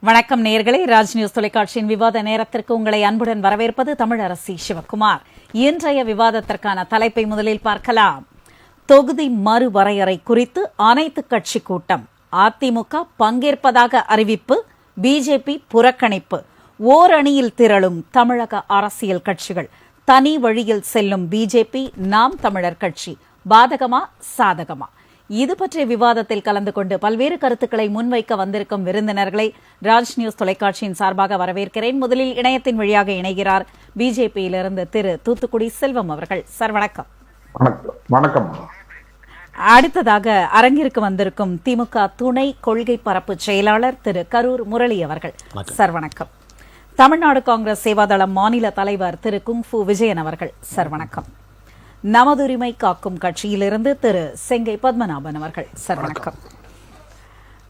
வணக்கம் நேயர்களே, ராஜ் நியூஸ் தொலைக்காட்சியின் விவாத நேரத்திற்கு உங்களை அன்புடன் வரவேற்பது தமிழரசி சிவக்குமார். இன்றைய விவாதத்திற்கான தலைப்பை முதலில் பார்க்கலாம். தொகுதி மறுவரையறை குறித்து அனைத்து கட்சி கூட்டம், அதிமுக பங்கேற்பதாக அறிவிப்பு, பிஜேபி புறக்கணிப்பு, ஓரணியில் திரளும் தமிழக அரசியல் கட்சிகள், தனி வழியில் செல்லும் பிஜேபி, நாம் தமிழர் கட்சி, பாதகமா சாதகமா? இது பற்றிய விவாதத்தில் கலந்து கொண்டு பல்வேறு கருத்துக்களை முன்வைக்க வந்திருக்கும் விருந்தினர்களை ராஜ் நியூஸ் தொலைக்காட்சியின் சார்பாக வரவேற்கிறேன். முதலில் இணையத்தின் வழியாக இணைகிறார் பிஜேபியிலிருந்து திரு தூத்துக்குடி செல்வம் அவர்கள். சார் வணக்கம். வணக்கம். அடுத்ததாக அரங்கிற்கு வந்திருக்கும் திமுக துணை கொள்கை பரப்பு செயலாளர் திரு கரூர் முரளி அவர்கள். சார் வணக்கம். தமிழ்நாடு காங்கிரஸ் சேவாதளம் மாநில தலைவர் திரு குங்ஃபு விஜயன் அவர்கள். சார் வணக்கம். நமதுரிமை காக்கும் கட்சியிலிருந்து திரு செங்கை பத்மநாபன் அவர்கள். சார் வணக்கம்.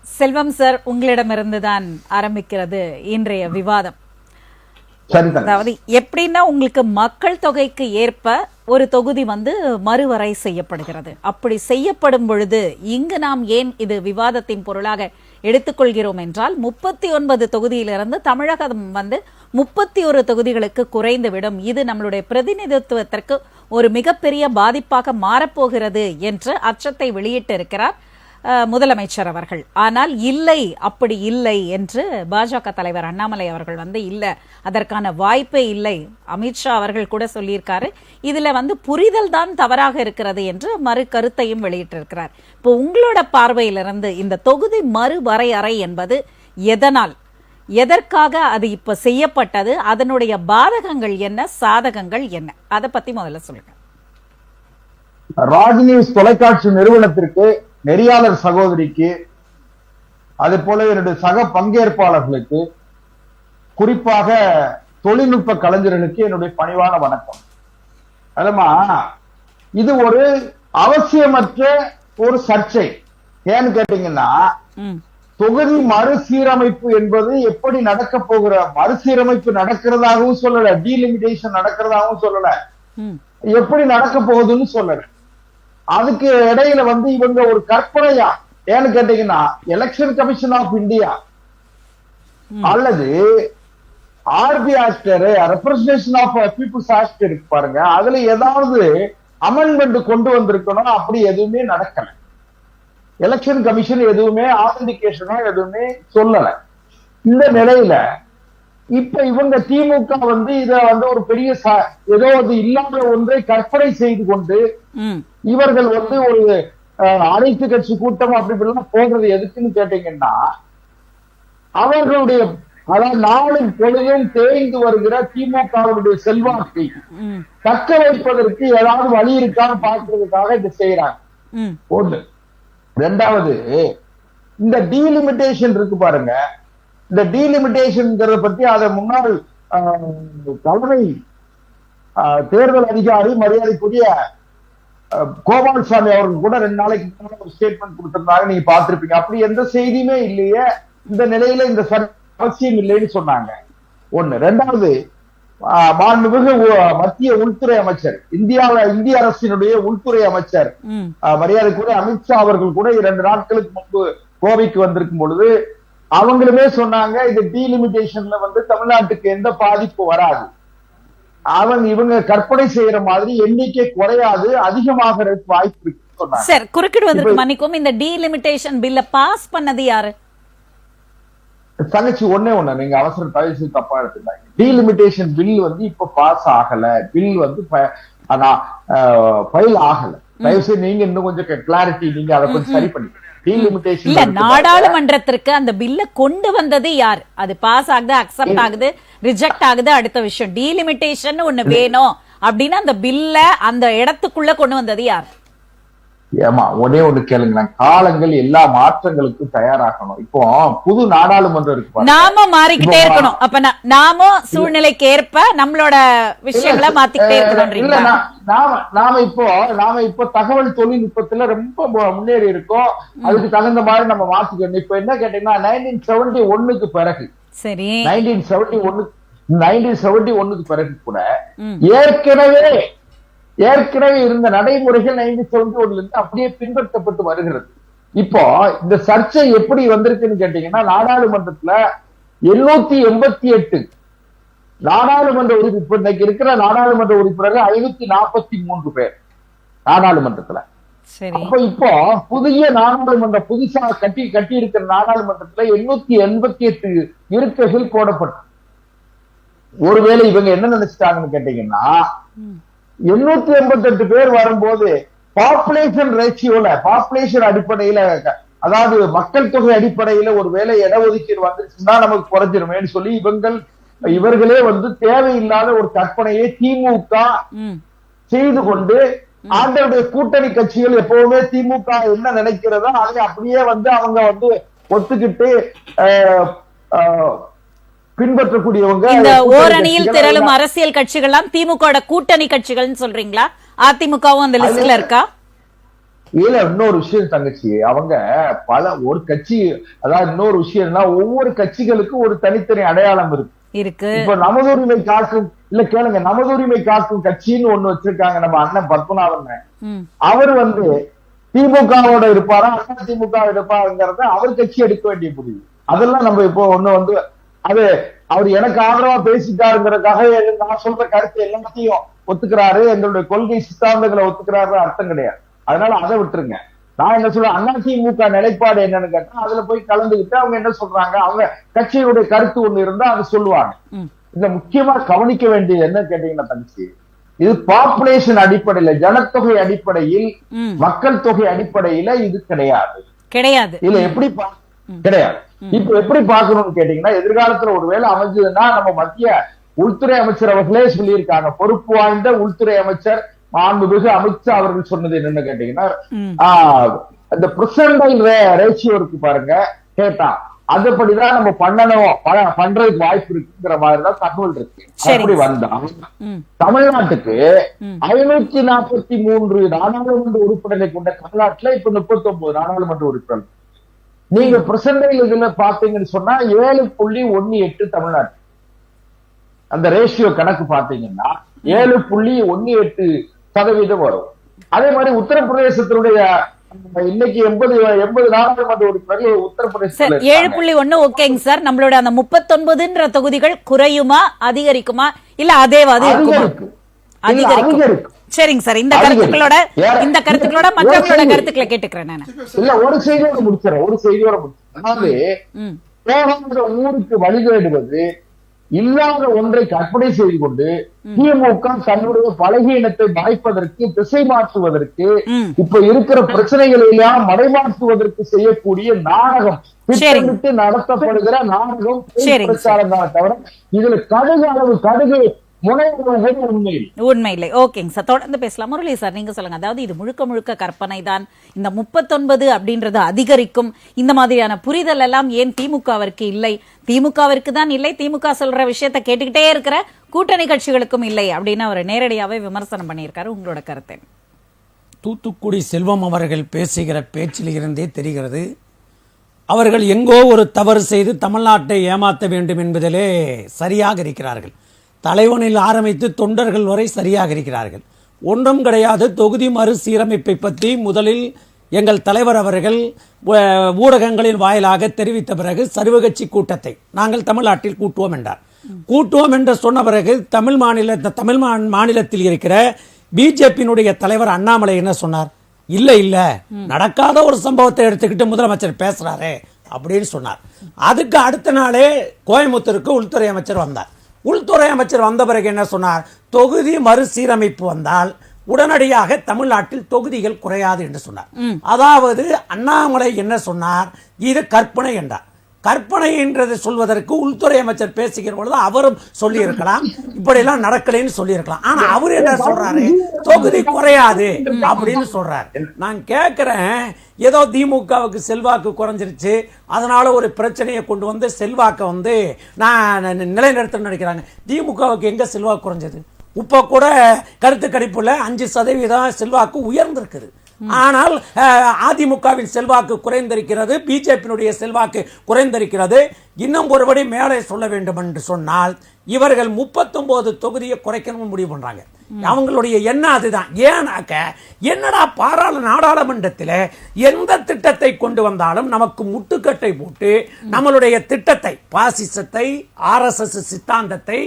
செல்வம் சார், உங்களிடமிருந்துதான் ஆரம்பிக்கிறது இன்றைய விவாதம். அதாவது எப்படின்னா, உங்களுக்கு மக்கள் தொகைக்கு ஏற்ப ஒரு தொகுதி மறுவரை செய்யப்படுகிறது. அப்படி செய்யப்படும் பொழுது இங்கு நாம் ஏன் இது விவாதத்தின் பொருளாக எடுத்துக்கொள்கிறோம் என்றால், 39 தொகுதியிலிருந்து தமிழகம் 31 தொகுதிகளுக்கு குறைந்துவிடும். இது நம்மளுடைய பிரதிநிதித்துவத்திற்கு ஒரு மிகப்பெரிய பாதிப்பாக மாறப்போகிறது என்று அச்சத்தை வெளியிட்டிருக்கிறார் முதலமைச்சர் அவர்கள். ஆனால் இல்லை, அப்படி இல்லை என்று பாஜக தலைவர் அண்ணாமலை அவர்கள் இல்ல, அதற்கான வாய்ப்பே இல்லை. அமித்ஷா அவர்கள் கூட சொல்லியிருக்காரு, இதுல புரிதல் தான் தவறாக இருக்கிறது என்று மறு கருத்தையும் வெளியிட்டிருக்கிறார். இப்போ உங்களோட பார்வையிலிருந்து இந்த தொகுதி மறுவரையறை என்பது எதனால், எதற்காக அது இப்ப செய்யப்பட்டது, அதனுடைய பாதகங்கள் என்ன, சாதகங்கள் என்ன, அதை பத்தி முதல்ல சொல்லுங்க. ராஜ் நியூஸ் தொலைக்காட்சி நிறுவனத்திற்கு, நெறியாளர் சகோதரிக்கு, அதே போல என்னுடைய சக பங்கேற்பாளர்களுக்கு, குறிப்பாக தொழில்நுட்ப கலைஞர்களுக்கு என்னுடைய பணிவான வணக்கம். அதுமா இது ஒரு அவசியமற்ற ஒரு சர்ச்சை. ஏன்னு கேட்டீங்கன்னா, தொகுதி மறுசீரமைப்பு என்பது எப்படி நடக்க போகிற, மறுசீரமைப்பு நடக்கிறதாகவும் சொல்லல, டீலிமிடேஷன் நடக்கிறதாகவும் சொல்லல, எப்படி நடக்க போகுதுன்னு சொல்லல. அதுக்கு இடையில இவங்க ஒரு கற்பனையா, ஏன்னு கேட்டீங்கன்னா, எலெக்ஷன் கமிஷன் ஆஃப் இந்தியா அல்லது RP act, representation of people's act இருக்கு பாருங்க, அதுல ஏதாவது அமெண்ட்மெண்ட் கொண்டு வந்திருக்கணும். அப்படி எதுவுமே நடக்கல. எலெக்ஷன் கமிஷன் எதுவுமே ஆத்தன்டிகேஷனோ எதுவுமே சொல்லல. இந்த நிலையில இப்ப இவங்க திமுக இத ஒரு பெரிய ஏதோ அது இல்லாத ஒன்றை கற்பனை செய்து கொண்டு இவர்கள் ஒரு அனைத்து கட்சி கூட்டம் அப்படி போகிறது எதுக்குன்னு கேட்டீங்கன்னா, அவர்களுடைய அதாவது நாளும் பொழுதும் தேய்ந்து வருகிற திமுகவுடைய செல்வாக்கை தக்க வைப்பதற்கு ஏதாவது வழி இருக்கான்னு பார்க்கறதுக்காக இதை செய்யறாங்க. ஒண்ணு. ரெண்டாவது, இந்த டீலிமிட்டேஷன் இருக்கு பாருங்க, இந்த டீலிமிட்டேஷன் பத்தி அதை முன்னாள் தலைமை தேர்தல் அதிகாரி மரியாதைக்குரிய கோபால்சாமி அவர்கள் கூட 2 நாளைக்கு ஒரு ஸ்டேட்மெண்ட் கொடுத்திருந்தாங்க, நீங்க பார்த்திருப்பீங்க. அப்படி எந்த செய்தியுமே இல்லையே, இந்த நிலையில இந்த அவசியம் இல்லைன்னு சொன்னாங்க. ஒண்ணு. ரெண்டாவது, மாண்புமிகு மத்திய உள்துறை அமைச்சர், இந்திய அரசினுடைய உள்துறை அமைச்சர் மரியாதைக்குரிய அமித்ஷா அவர்கள் கூட 2 நாட்களுக்கு முன்பு கோவைக்கு வந்திருக்கும் பொழுது அவங்களுமே சொன்னாங்க, இது டீலிமிட்டேஷன்ல தமிழ்நாட்டுக்கு எந்த பாதிப்பு வராது, இவங்க கற்பனை செய்யற மாதிரி எண்ணிக்கை குறையாது, அதிகமாக வாய்ப்பு இருக்கு சொன்னாங்க. சார், குறுக்கிடுவதற்கு மன்னிக்கும், இந்த டீலிமிட்டேஷன் பில்ல பாஸ் பண்ணது யாரு? தங்கச்சி, ஒண்ணே ஒண்ணு, நீங்க அவசரம் தயவு தப்பா எடுத்துட்டாங்க. டீலிமிட்டேஷன் பில் இப்ப பாஸ் ஆகல, பில் ஃபைல் ஆகல. தயவுசெய்து நீங்க இன்னும் கொஞ்சம் கிளாரிட்டி, நீங்க அதை கொஞ்சம் சரி பண்ணி. இல்ல, நாடாளுமன்றத்திற்கு அந்த பில்ல கொண்டு வந்தது யார்? அது பாஸ் ஆகுது, அக்செப்ட் ஆகுது, ரிஜெக்ட் ஆகுது, அடுத்த விஷயம். டீலிமிட்டேஷன் ஒண்ணு வேணும் அப்படின்னு அந்த பில்ல அந்த இடத்துக்குள்ள கொண்டு வந்தது யார்? ஏமா, ஒரே ஒண்ணு கேளுங்க, காலங்கள் எல்லா மாற்றங்களுக்கும் தயாராகணும். இப்போ புது நாடாளுமன்றம் இருக்கு, நாம மாறிக்கிட்டே இருக்கணும். அப்ப நாம சூழ்நிலைக்கு ஏற்ப நம்மளோட விஷயங்களை மாத்திக்கிட்டே இருக்கணும். நாம இப்போ தகவல் தொழில்நுட்பத்துல ரொம்ப முன்னேறி இருக்கோம், அதுக்கு தகுந்த மாதிரி நம்ம மாத்திக்கணும். இப்ப என்ன கேட்டீங்கன்னா, 1971க்கு பிறகு, சரி, 1971க்கு பிறகு கூட ஏற்கனவே இருந்த நடைமுறைகள் 1971 இருந்து அப்படியே பின்பற்றப்பட்டு வருகிறது. இப்போ இந்த சர்ச்சை எப்படி வந்திருக்குன்னு கேட்டீங்கன்னா, நாடாளுமன்றத்துல 888 நாடாளுமன்ற உறுப்பினர், இன்னைக்கு இருக்கிற நாடாளுமன்ற உறுப்பினர்கள் 543 பேர் நாடாளுமன்றத்துல. அப்ப இப்போ புதிய நாடாளுமன்ற புதுசா கட்டி இருக்கிற நாடாளுமன்றத்துல 888 இருக்கைகள் போடப்பட்டு, ஒருவேளை இவங்க என்ன நினைச்சிட்டாங்கன்னு கேட்டீங்கன்னா, 888 பேர் வரும்போது பாப்புலேஷன் ரேஷியோல, பாப்புலேஷன் அடிப்படையில, அதாவது மக்கள் தொகை அடிப்படையில ஒருவேளை இடஒதுக்கீடு வந்துருச்சுன்னா நமக்கு குறைஞ்சிருமேன்னு சொல்லி இவர்களே தேவையில்லாத ஒரு கற்பனையை திமுக செய்து கொண்டு, ஆண்டருடைய கூட்டணி கட்சிகள் எப்பவுமே திமுக என்ன நினைக்கிறதோ அதை அப்படியே அவங்க ஒத்துக்கிட்டு பின்பற்றக்கூடியவங்க. இந்த ஓரணியில் திரளும் அரசியல் கட்சிகள் திமுக கூட்டணி கட்சிகள் சொல்றீங்களா? அதிமுகவும் அந்த லிஸ்ட்ல இருக்கா? இல்ல, இன்னொரு விஷயம் தங்கச்சி, அவங்க ஒரு கட்சி, அதாவது இன்னொரு விஷயம்னா ஒவ்வொரு கட்சிகளுக்கும் ஒரு தனித்தனி அடையாளம் இருக்கு. இப்ப நமதுரிமை காக்கும், இல்ல கேளுங்க, நமதுரிமை காக்கும் கட்சின்னு ஒண்ணு வச்சிருக்காங்க நம்ம அண்ணன் பத்மநாபன். அவர் திமுகவோட இருப்பாரா அண்ணா திமுக இருப்பாருங்கிறத அவர் கட்சி எடுக்க வேண்டிய முடிவு. அதெல்லாம் நம்ம இப்போ ஒண்ணு அது அவர் எனக்கு ஆதரவா பேசிட்டாருங்கிறதுக்காக நான் சொல்ற கருத்து எல்லாத்தையும் ஒத்துக்கிறாரு, எங்களுடைய கொள்கை சித்தாந்தங்களை ஒத்துக்கிறாரு அர்த்தம் கிடையாது. அதனால அதை விட்டுருங்க. நான் என்ன சொல்றேன், அதிமுக நிலைப்பாடு என்னன்னு கேட்டா அதுல போய் கலந்துகிட்டு அவங்க என்ன சொல்றாங்க, அவங்க கட்சியுடைய கருத்து ஒண்ணு இருந்தா அதை சொல்லுவாங்க. இந்த முக்கியமா கவனிக்க வேண்டியது என்ன கேட்டீங்கன்னா தங்கச்சி, இது பாப்புலேஷன் அடிப்படையில, ஜனத்தொகை அடிப்படையில், மக்கள் தொகை அடிப்படையில இது கிடையாது. இல்ல எப்படி கிடையாது. இப்ப எப்படி பார்க்கணும்னு கேட்டீங்கன்னா, எதிர்காலத்துல ஒருவேளை அமைஞ்சதுன்னா நம்ம மத்திய உள்துறை அமைச்சர் அவர்களே சொல்லியிருக்காங்க, பொறுப்பு வாய்ந்த உள்துறை அமைச்சர் மாண்புமிகு அமித்ஷா அவர்கள் சொன்னது என்னன்னு கேட்டீங்கன்னா, இந்த பெர்சன்டைல் ரேஷியோ இருக்கு பாருங்க, கேட்டா அதுபடிதான் நம்ம பண்றதுக்கு வாய்ப்பு இருக்குங்கிற மாதிரிதான் தகவல் இருக்கு. அப்படி வந்தா தமிழ்நாட்டுக்கு 543 நாடாளுமன்ற உறுப்பினர்களை கொண்ட தமிழ்நாட்டுல இப்ப 39 நாடாளுமன்ற உறுப்பினர். நீங்க பெர்சன்டைல் இதுல பாத்தீங்கன்னு சொன்னா 7.18 தமிழ்நாட்டு அந்த ரேஷியோ கணக்கு பாத்தீங்கன்னா 7.18% வரும். அதே மாதிரி உத்தரப்பிரதேசத்தினுடைய இன்னைக்கு 80 நாடாளுமன்ற உறுப்பினர்கள் உத்தரப்பிரதேச 7.1 ஓகேங்க சார். நம்மளோட அந்த 39 தொகுதிகள் குறையுமா அதிகரிக்குமா இல்ல அதேவாது இருக்குமா? அதிகரிக்கும். சரிங்க சார், இந்த கருத்துக்களோட மற்றவங்களோட கருத்துக்களை கேட்டுக்கிறேன் நான். இல்ல, ஒரு செய்தியோட முடிச்சிடறேன். அதாவது போகின்ற ஊருக்கு வழிகேடுவது இல்லாத ஒன்றை கற்பனை செய்து கொண்டு திமுக தன்னுடைய பலகீனத்தை மறைப்பதற்கு, திசை மாற்றுவதற்கு, இப்ப இருக்கிற பிரச்சனைகளை எல்லாம் மறைமாற்றுவதற்கு செய்யக்கூடிய நாடகம், திட்டமிட்டு நடத்தப்படுகிற நாடகம் பிரச்சாரம் தான் தவிர இதுல கடுகு உண்மை இல்லை. ஓகேங்க சார், தொடர்ந்து பேசலாம். முரளி சார், நீங்க சொல்லுங்க. அதாவது இது முழுக்க கற்பனை தான், இந்த 39 அப்படின்றது அதிகரிக்கும், இந்த மாதிரியான புரிதல் எல்லாம் ஏன் திமுகவிற்கு இல்லை? திமுகவிற்கு தான் இல்லை, திமுக சொல்ற விஷயத்தை கேட்டுக்கிட்டே இருக்கிற கூட்டணி கட்சிகளுக்கும் இல்லை அப்படின்னு அவர் நேரடியாவே விமர்சனம் பண்ணியிருக்காரு. உங்களோட கருத்து? தூத்துக்குடி செல்வம் அவர்கள் பேசுகிற பேச்சில் இருந்தே தெரிகிறது, அவர்கள் எங்கோ ஒரு தவறு செய்து தமிழ்நாட்டை ஏமாற்ற வேண்டும் என்பதிலே சரியாக இருக்கிறார்கள். தலைவனில் ஆரம்பித்து தொண்டர்கள் வரை சரியாக இருக்கிறார்கள். ஒன்றும் கிடையாது. தொகுதி மறுசீரமைப்பை பற்றி முதலில் எங்கள் தலைவர் அவர்கள் ஊடகங்களின் வாயிலாக தெரிவித்த பிறகு சர்வகட்சி கூட்டத்தை நாங்கள் தமிழ்நாட்டில் கூட்டுவோம் என்றார். கூட்டுவோம் என்று சொன்ன பிறகு தமிழ் மாநிலத்தில் இருக்கிற பிஜேபியினுடைய தலைவர் அண்ணாமலை என்ன சொன்னார்? இல்ல நடக்காத ஒரு சம்பவத்தை எடுத்துக்கிட்டு முதலமைச்சர் பேசுறாரு அப்படின்னு சொன்னார். அதுக்கு அடுத்த நாளே கோயம்புத்தூருக்கு உள்துறை அமைச்சர் வந்தார். உள்துறை அமைச்சர் வந்த பிறகு என்ன சொன்னார்? தொகுதி மறுசீரமைப்பு வந்தால் உடனடியாக தமிழ்நாட்டில் தொகுதிகள் குறையாது என்று சொன்னார். அதாவது அண்ணாமலை என்ன சொன்னார்? இது கற்பனை என்றார். கற்பனை என்றது சொல்வதற்கு உள்துறை அமைச்சர் பேசுகிற பொழுது அவரும் சொல்லி இருக்கலாம், இப்படி எல்லாம் நடக்கலைன்னு சொல்லி இருக்கலாம். ஆனா அவர் என்ன சொல்றாரு? தொகுதி குறையாது அப்படின்னு சொல்றாரு. நான் கேட்கிறேன், ஏதோ திமுகவுக்கு செல்வாக்கு குறைஞ்சிருச்சு, அதனால ஒரு பிரச்சனையை கொண்டு வந்து செல்வாக்கை நான் நிலைநிறுத்த நினைக்கிறாங்க. திமுகவுக்கு எங்க செல்வாக்கு குறைஞ்சது? இப்ப கூட கருத்து கணிப்புல 5% செல்வாக்கு உயர்ந்திருக்குது. ஆனால் அதிமுகவின் செல்வாக்கு குறைந்திருக்கிறது, பிஜேபியினுடைய செல்வாக்கு குறைந்திருக்கிறது. இன்னும் ஒருபடி மேலே சொல்ல வேண்டும் என்று சொன்னால் இவர்கள் 39 தொகுதியை குறைக்கணும் முடிவு பண்றாங்க. அவங்களுடைய எண்ணம் அதுதான். ஏன்னாக்க என்னடா நாடாளுமன்றத்தில் எந்த திட்டத்தை கொண்டு வந்தாலும் நமக்கு முட்டுக்கட்டை போட்டு நம்மளுடைய திட்டத்தை, பாசிசத்தை, RSS சித்தாந்தத்தை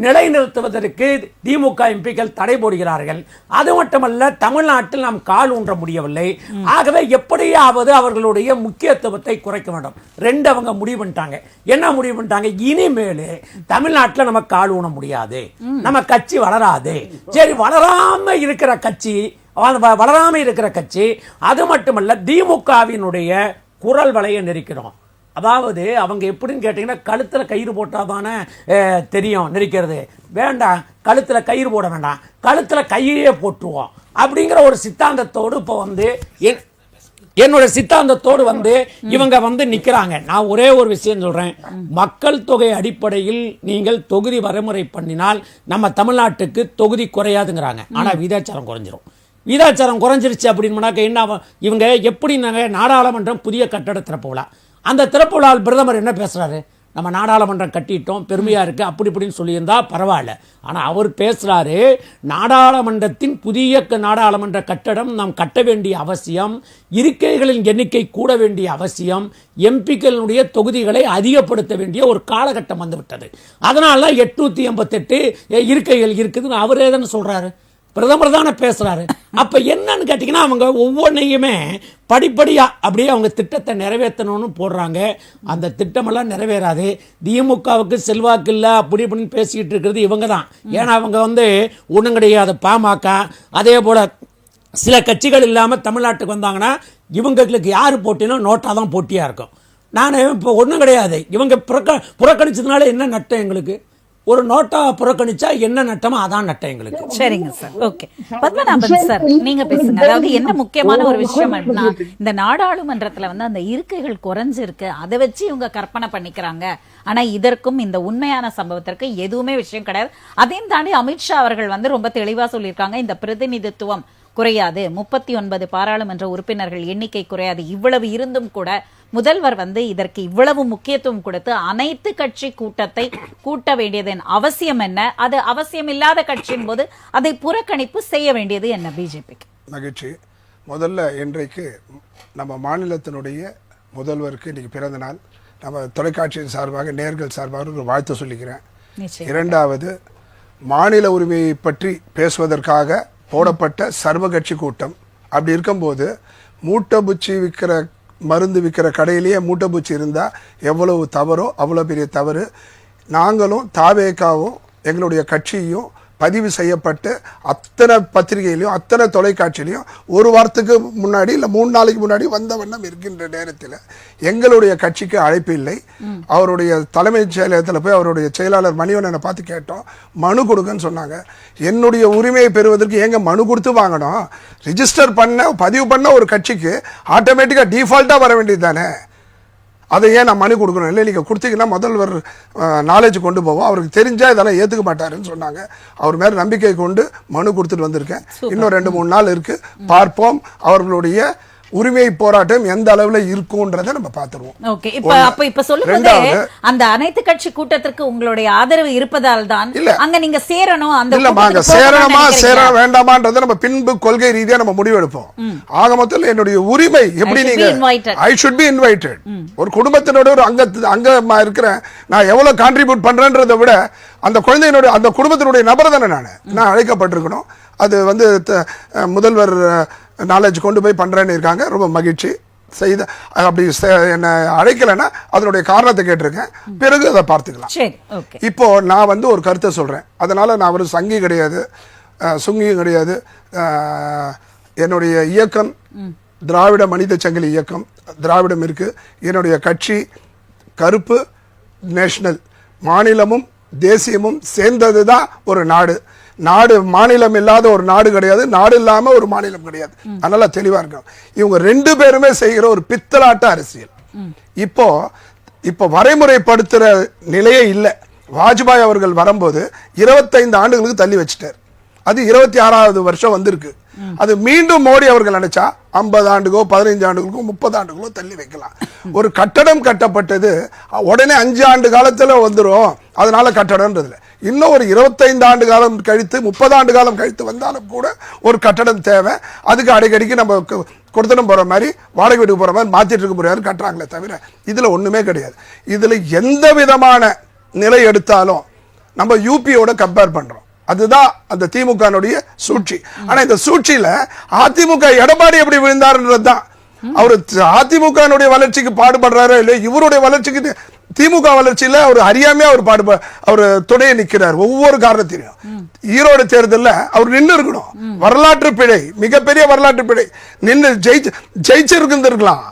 நிலைநிறுத்துவதற்கு திமுக எம்பிக்கள் தடை போடுகிறார்கள். அது மட்டுமல்ல, தமிழ்நாட்டில் நாம் கால் ஊன்ற முடியவில்லை. ஆகவே எப்படியாவது அவர்களுடைய முக்கியத்துவத்தை குறைக்க வேண்டும். ரெண்டு அவங்க முடிவு பண்ணிட்டாங்க. என்ன முடிவு பண்ணிட்டாங்க? இனிமேல் தமிழ்நாட்டில் நம்ம கால் ஊன முடியாது, நம்ம கட்சி வளராது. சரி, வளராம இருக்கிற கட்சி, அது மட்டுமல்ல திமுகவினுடைய குரல் வலையை நெரிக்கிறோம். அதாவது அவங்க எப்படின்னு கேட்டீங்கன்னா, கழுத்துல கயிறு போட்டாதானே தெரியும் நெரிக்கிறது. வேண்டாம், கழுத்துல கயிறு போட வேண்டாம், கழுத்துல கையே போட்டுருவோம் அப்படிங்கிற ஒரு சித்தாந்தத்தோடு இப்போ என்னோட சித்தாந்தத்தோடு இவங்க நிக்கிறாங்க. நான் ஒரே ஒரு விஷயம் சொல்றேன். மக்கள் தொகை அடிப்படையில் நீங்கள் தொகுதி வரைமுறை பண்ணினால் நம்ம தமிழ்நாட்டுக்கு தொகுதி குறையாதுங்கிறாங்க. ஆனா விகிதாச்சாரம் குறைஞ்சிரும். விகிதாச்சாரம் குறைஞ்சிருச்சு அப்படின்னாக்க என்ன? இவங்க எப்படி நாடாளுமன்றம் புதிய கட்டட திறப்பு விழா, அந்த திறப்பு விழாவில் பிரதமர் என்ன பேசுறாரு? நம்ம நாடாளுமன்றம் கட்டிட்டோம், பெருமையா இருக்கு, அப்படி இப்படின்னு சொல்லியிருந்தா பரவாயில்ல. ஆனா அவர் பேசுறாரு, நாடாளுமன்றத்தின் புதிய நாடாளுமன்ற கட்டடம் நாம் கட்ட வேண்டிய அவசியம், இருக்கைகளின் எண்ணிக்கை கூட வேண்டிய அவசியம், எம்பிக்களுடைய தொகுதிகளை அதிகப்படுத்த வேண்டிய ஒரு காலகட்டம் வந்துவிட்டது. அதனால 888 இருக்கைகள் இருக்குதுன்னு அவரே தானே சொல்றாரு. பிரதமர் தானே பேசுறாரு. அப்ப என்னன்னு கேட்டீங்கன்னா, அவங்க ஒவ்வொன்றையுமே படிப்படியா அப்படியே அவங்க திட்டத்தை நிறைவேற்றணும்னு போடுறாங்க. அந்த திட்டமெல்லாம் நிறைவேறாது. திமுகவுக்கு செல்வாக்கு இல்லை அப்படி இப்படின்னு பேசிக்கிட்டு இருக்கிறது இவங்க தான். ஏன்னா அவங்க ஒன்றும் கிடையாது. பாமக அதே போல சில கட்சிகள் இல்லாமல் தமிழ்நாட்டுக்கு வந்தாங்கன்னா இவங்களுக்கு யார் போட்டினோ நோட்டா தான் போட்டியா இருக்கும். நான் இப்போ ஒன்றும் கிடையாது. இவங்க புறக்கணிச்சதுனால என்ன நட்டம் எங்களுக்கு? ஒரு நோட்டா புறக்கணிச்சா என்ன நட்டமோ அதான் நட்டம் எங்களுக்கு. சரிங்க சார், ஓகே. பத்மநாபன் சார், நீங்க பேசுங்க. அதாவது என்ன முக்கியமான ஒரு விஷயம் அப்படின்னா, இந்த நாடாளுமன்றத்துல அந்த இருக்கைகள் குறைஞ்சிருக்கு, அதை வச்சு இவங்க கற்பனை பண்ணிக்கிறாங்க. ஆனா இதற்கும் இந்த உண்மையான சம்பவத்திற்கு எதுவுமே விஷயம் கிடையாது. அதையும் தாண்டி அமித்ஷா அவர்கள் ரொம்ப தெளிவா சொல்லியிருக்காங்க, இந்த பிரதிநிதித்துவம் குறையாது, 39 பாராளுமன்ற உறுப்பினர்கள் எண்ணிக்கை குறையாது. இவ்வளவு இருந்தும் கூட முதல்வர் இதற்கு இவ்வளவு முக்கியத்துவம் கொடுத்து அனைத்து கட்சி கூட்டத்தை கூட்ட வேண்டியதன் அவசியம் என்ன? அது அவசியம் இல்லாத கட்சியின் போது அதை புறக்கணிப்பு செய்ய வேண்டியது என்ன பிஜேபிக்கு? மகிழ்ச்சி. முதல்ல இன்றைக்கு நம்ம மாநிலத்தினுடைய முதல்வருக்கு இன்னைக்கு பிறந்த நாள். நம்ம தொலைக்காட்சியின் சார்பாக, நேர்கள் சார்பாக ஒரு வாழ்த்து சொல்லிக்கிறேன். இரண்டாவது, மாநில உரிமையை பற்றி பேசுவதற்காக போடப்பட்ட சர்வ கட்சி கூட்டம். அப்படி இருக்கும்போது மூட்டை பூச்சி மருந்து விற்கிற கடையிலேயே மூட்டை பூச்சி இருந்தால் எவ்வளவு தவறோ அவ்வளோ பெரிய தவறு. நாங்களும் தாவேகாவும் எங்களுடைய கட்சியும் பதிவு செய்யப்பட்டு அத்தனை பத்திரிகையிலையும் அத்தனை தொலைக்காட்சியிலையும் ஒரு வாரத்துக்கு முன்னாடி இல்லை 3 நாளைக்கு முன்னாடி வந்த வண்ணம் இருக்கின்ற நேரத்தில் எங்களுடைய கட்சிக்கு அழைப்பு இல்லை. அவருடைய தலைமைச் செயலகத்தில் போய் அவருடைய செயலாளர் மணிவண்ணனை பார்த்து கேட்டோம், மனு கொடுங்கன்னு சொன்னாங்க. என்னுடைய உரிமையை பெறுவதற்கு எங்க மனு கொடுத்து வாங்கணும்? ரிஜிஸ்டர் பதிவு பண்ண ஒரு கட்சிக்கு ஆட்டோமேட்டிக்காக டிஃபால்ட்டாக வர வேண்டியது தானே. அதை ஏன் நான் மனு கொடுக்கணும்? இல்லை, நீங்கள் கொடுத்தீங்கன்னா முதல்வர் நாலேஜ் கொண்டு போவோம், அவருக்கு தெரிஞ்சால் இதெல்லாம் ஏற்றுக்க மாட்டாருன்னு சொன்னாங்க. அவர் மேலே நம்பிக்கை கொண்டு மனு கொடுத்துட்டு வந்திருக்கேன். இன்னும் 2-3 நாள் இருக்குது, பார்ப்போம் அவர்களுடைய உரிமை போராட்டம் எந்த அளவுல இருக்கும்ன்றதை நம்ம பார்த்துருவோம். ஓகே, இப்ப சொல்லுங்க, அந்த அனைத்து கட்சி கூட்டத்திற்கு உங்களுடைய ஆதரவு இருப்பதால் தான் அங்க நீங்க சேரணும். அந்த இல்ல, சேரணுமா சேர வேண்டாமான்றதை நம்ம பின்பு கொள்கை ரீதியா நம்ம முடிவெடுப்போம். ஆக மொத்தத்தில் என்னுடைய உரிமை எப்படி நீங்க ஐ ஷுட் பி இன்வைட்டட். ஒரு குடும்பத்தினோட ஒரு அங்கமா இருக்கிறேன், நான் எவ்வளவு கான்ட்ரிபியூட் பண்றேன்றதை விட அந்த குழந்தையினுடைய அந்த குடும்பத்தினுடைய நபர் தானே நான் அழைக்கப்பட்டிருக்கணும். அது முதல்வர் நாலேஜ் கொண்டு போய் பண்றேன்னு இருக்காங்க. ரொம்ப மகிழ்ச்சி. செய்த அப்படி என்ன அழைக்கலைன்னா அதனுடைய காரணத்தை கேட்டிருக்கேன், பிறகு அதை பார்த்துக்கலாம். இப்போ நான் ஒரு கருத்தை சொல்றேன். அதனால நான் ஒரு சங்கி கிடையாது, சுங்கியும் கிடையாது. என்னுடைய இயக்கம் திராவிட மனித சங்கிலி இயக்கம், திராவிடம் இருக்கு. என்னுடைய கட்சி கருப்பு நேஷனல், மாநிலமும் தேசியமும் சேர்ந்தது தான் ஒரு நாடு. நாடு மாநிலம் இல்லாத ஒரு நாடு கிடையாது, நாடு இல்லாம ஒரு மாநிலம் கிடையாது. அதனால தெளிவா இருக்கும். இவங்க 2 பேருமே செய்கிற ஒரு பித்தலாட்ட அரசியல். இப்போ வரைமுறைப்படுத்துற நிலையே இல்லை. வாஜ்பாய் அவர்கள் வரும்போது 25 ஆண்டுகளுக்கு தள்ளி வச்சுட்டார். அது 26வது வருஷம் வந்திருக்கு. அது மீண்டும் மோடி அவர்கள் நினைச்சா 50 ஆண்டுகளோ 15 ஆண்டுகளுக்கோ 30 ஆண்டுகளோ தள்ளி வைக்கலாம். ஒரு கட்டடம் கட்டப்பட்டது உடனே 5 ஆண்டு காலத்துல வந்துடும், அதனால கட்டடம்ன்றதுல இன்னும் ஒரு 25 ஆண்டு காலம் கழித்து 30 ஆண்டு காலம் கழித்து வந்தாலும் கூட ஒரு கட்டடம் தேவை. அதுக்கு அடிக்கடிக்கு நம்ம கொடுத்தனம் போற மாதிரி வாடகை வீட்டுக்கு போற மாதிரி மாத்திட்டு இருக்க முடியாது கட்டுறாங்களே தவிர இதுல ஒண்ணுமே கிடையாது. இதுல எந்த விதமான நிலை எடுத்தாலும் நம்ம யூபியோட கம்பேர் பண்றோம். அதுதான் அந்த திமுக சூழ்ச்சி. ஆனா இந்த சூழ்ச்சியில அதிமுக எடப்பாடி எப்படி விழுந்தாருன்றதுதான். அவரு அதிமுக வளர்ச்சிக்கு பாடுபடுறாரோ இல்லையோ, இவருடைய வளர்ச்சிக்கு திமுக வளர்ச்சியில அவர் அறியாமே அவர் துணையை நிக்கிறார். ஒவ்வொரு காரணத்திலையும் ஈரோடு தேர்தலில் அவர் நின்று இருக்கணும். வரலாற்று பிழை, மிகப்பெரிய வரலாற்று பிழை. நின்று ஜெயிச்சிருக்கலாம்.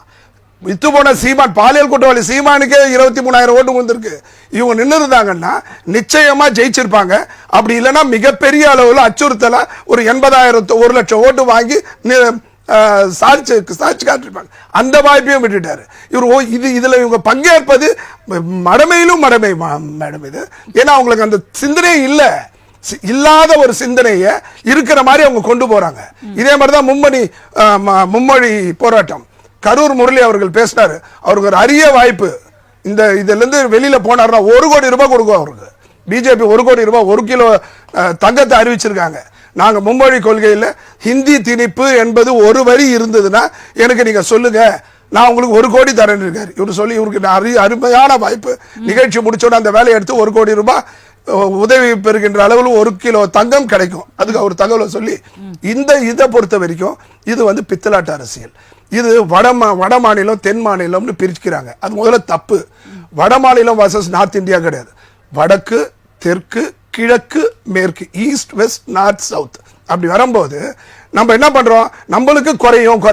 வித்து போன சீமான், பாலியல் குற்றவாளி சீமானுக்கே 23,000 ஓட்டு வந்திருக்கு. இவங்க நின்று இருந்தாங்கன்னா நிச்சயமா ஜெயிச்சிருப்பாங்க. அப்படி இல்லைன்னா மிகப்பெரிய அளவில் அச்சுறுத்தல ஒரு 80,000 1 லட்சம் ஓட்டு வாங்கி சாட்சி காட்டிருப்பாங்க. அந்த வாய்ப்பையும் விட்டுட்டாரு இவர். இதுல இவங்க பங்கேற்பது மடமையிலும் மடமை மேடம் இது. ஏன்னா அவங்களுக்கு அந்த சிந்தனையே இல்ல, இல்லாத ஒரு சிந்தனையை இருக்கிற மாதிரி அவங்க கொண்டு போறாங்க. இதே மாதிரிதான் மும்மொழி போராட்டம். கரூர் முரளி அவர்கள் பேசினாரு. அவருக்கு ஒரு அரிய வாய்ப்பு. இதுல இருந்து வெளியில போனாருன்னா 1 கோடி ரூபாய் கொடுக்கும் அவருக்கு. பிஜேபி 1 கோடி ரூபாய் 1 கிலோ தங்கத்தை அறிவிச்சிருக்காங்க. நாங்க மும்மொழி கொள்கையில ஹிந்தி திணிப்பு என்பது ஒரு வரி இருந்ததுன்னா எனக்கு நீங்க சொல்லுங்க, நான் உங்களுக்கு 1 கோடி தரேன் இருக்காரு இவர் சொல்லி. இவருக்கு அருமையான வாய்ப்பு. நிகழ்ச்சி முடிச்சோட அந்த வேலையை எடுத்து 1 கோடி ரூபாய் உதவி பெறுகின்ற அளவில் 1 கிலோ தங்கம் கிடைக்கும். அதுக்கு அவர் தகவலை சொல்லி இதை பொறுத்த வரைக்கும் இது பித்தலாட்ட அரசியல். இது வட மாநிலம் தென் மாநிலம்னு பிரிக்கிறாங்க. அது முதல்ல தப்பு. வட மாநிலம் வர்சஸ் நார்த் இந்தியா கிடையாது. வடக்கு தெற்கு கிழக்கு மேற்கு, ஈஸ்ட் வெஸ்ட் நார்த் சவுத். அப்படி வரும்போது நம்ம என்ன பண்றோம், நம்மளுக்கு குறையும்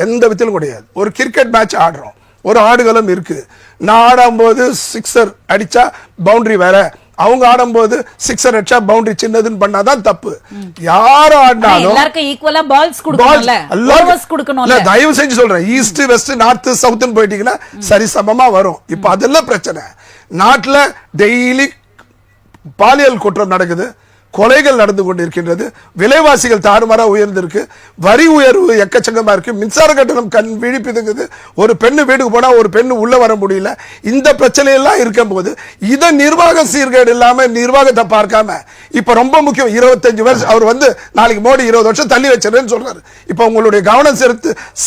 எந்த விதத்திலும் கிடையாது. ஒரு கிரிக்கெட் மேட்ச் ஆடுறோம், ஒரு ஆடுகளம் இருக்கு. நான் ஆடும்போது 6 அடிச்சா பவுண்டரி வேற, அவங்க ஆடும்போது 6 அடிச்சா பவுண்டரி சின்னதுன்னு பண்ணாதான் தப்பு. யாரும் ஆடினாலும் எல்லாருக்கும் ஈக்குவலா பால்ஸ் கொடுக்கணும். தயவு செஞ்சு சொல்றேன், ஈஸ்ட் வெஸ்ட் நார்த் சவுத்னு போயிட்டீங்கன்னா சரிசமமா வரும். இப்ப அதெல்லாம் பிரச்சனை. நாட்டுல டெய்லி பாலியல் குற்றம் நடக்குது, கொலைகள் நடந்து கொண்டிருக்கின்றது, விலைவாசிகள் தாறுமாறா உயர்ந்திருக்கு, வரி உயர்வு எக்கச்சக்கமா இருக்கு, மின்சார கட்டணம் கண் விழிப்புதுங்குது, ஒரு பெண்ணு வீட்டுக்கு போனா ஒரு பெண்ணு உள்ள வர முடியல. இந்த பிரச்சனை எல்லாம் இருக்கும் போது இதை நிர்வாக சீர்கேடு இல்லாம நிர்வாகத்தை பார்க்காம இப்ப ரொம்ப முக்கியம் 25 வருஷம் அவர் நாளைக்கு மோடி 20 வருஷம் தள்ளி வச்சிருன்னு சொல்றாரு. இப்ப உங்களுடைய கவனம்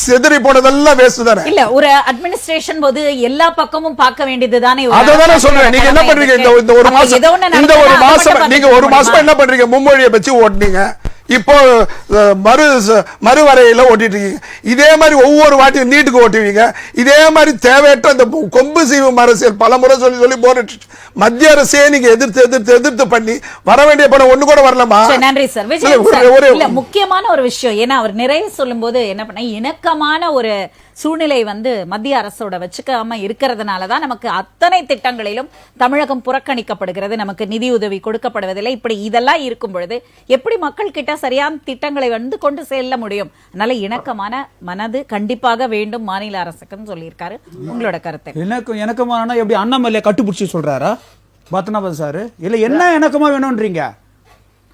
செதறி போனதெல்லாம் வேஸ்ட் தானே. இல்ல, ஒரு அட்மினிஸ்ட்ரேஷன் போது எல்லா பக்கமும் பார்க்க வேண்டியதுதானே. அததானே சொல்றேன். நீங்க என்ன பண்றீங்க இந்த ஒரு மாசம் நீங்க ஒரு மாசம் என்ன பண்றீங்க, மும்மொழியை வச்சு ஓட்டுனீங்க. இப்போ மறுவரையில ஓட்டிட்டு இருக்கீங்க. இதே மாதிரி ஒவ்வொரு வாட்டியும் நீட்டுக்கு ஓட்டுவீங்க. இதே மாதிரி தேவையற்ற இந்த கொம்பு சீவும் அரசியல் பல முறை சொல்லி போட்டு மத்திய அரசே நீங்க எதிர்த்து பண்ணி வர வேண்டிய படம் ஒண்ணு கூட வரலாமா? நன்றி சார். விஜய், முக்கியமான ஒரு விஷயம், ஏன்னா அவர் நிறைய சொல்லும் போது என்ன பண்ண, இணக்கமான ஒரு சூழ்நிலை மத்திய அரசோட வச்சுக்காம இருக்கிறதுனாலதான் நமக்கு அத்தனை திட்டங்களிலும் தமிழகம் புறக்கணிக்கப்படுகிறது, நமக்கு நிதியுதவி கொடுக்கப்படுவதில்லை. இப்படி இதெல்லாம் இருக்கும் பொழுது எப்படி மக்கள் கிட்ட சரியான திட்டங்களை கொண்டு செல்ல முடியும்? அதனால இணக்கமான மனது கண்டிப்பாக வேண்டும் மாநில அரசுக்குன்னு சொல்லியிருக்காரு. உங்களோட கருத்து? இணக்கமான எப்படி அண்ணாமலை கட்டுப்பிடிச்சு சொல்றாரா பத்மநாபன் சார்? இல்ல என்ன இணக்கமா வேணும்ன்றீங்க?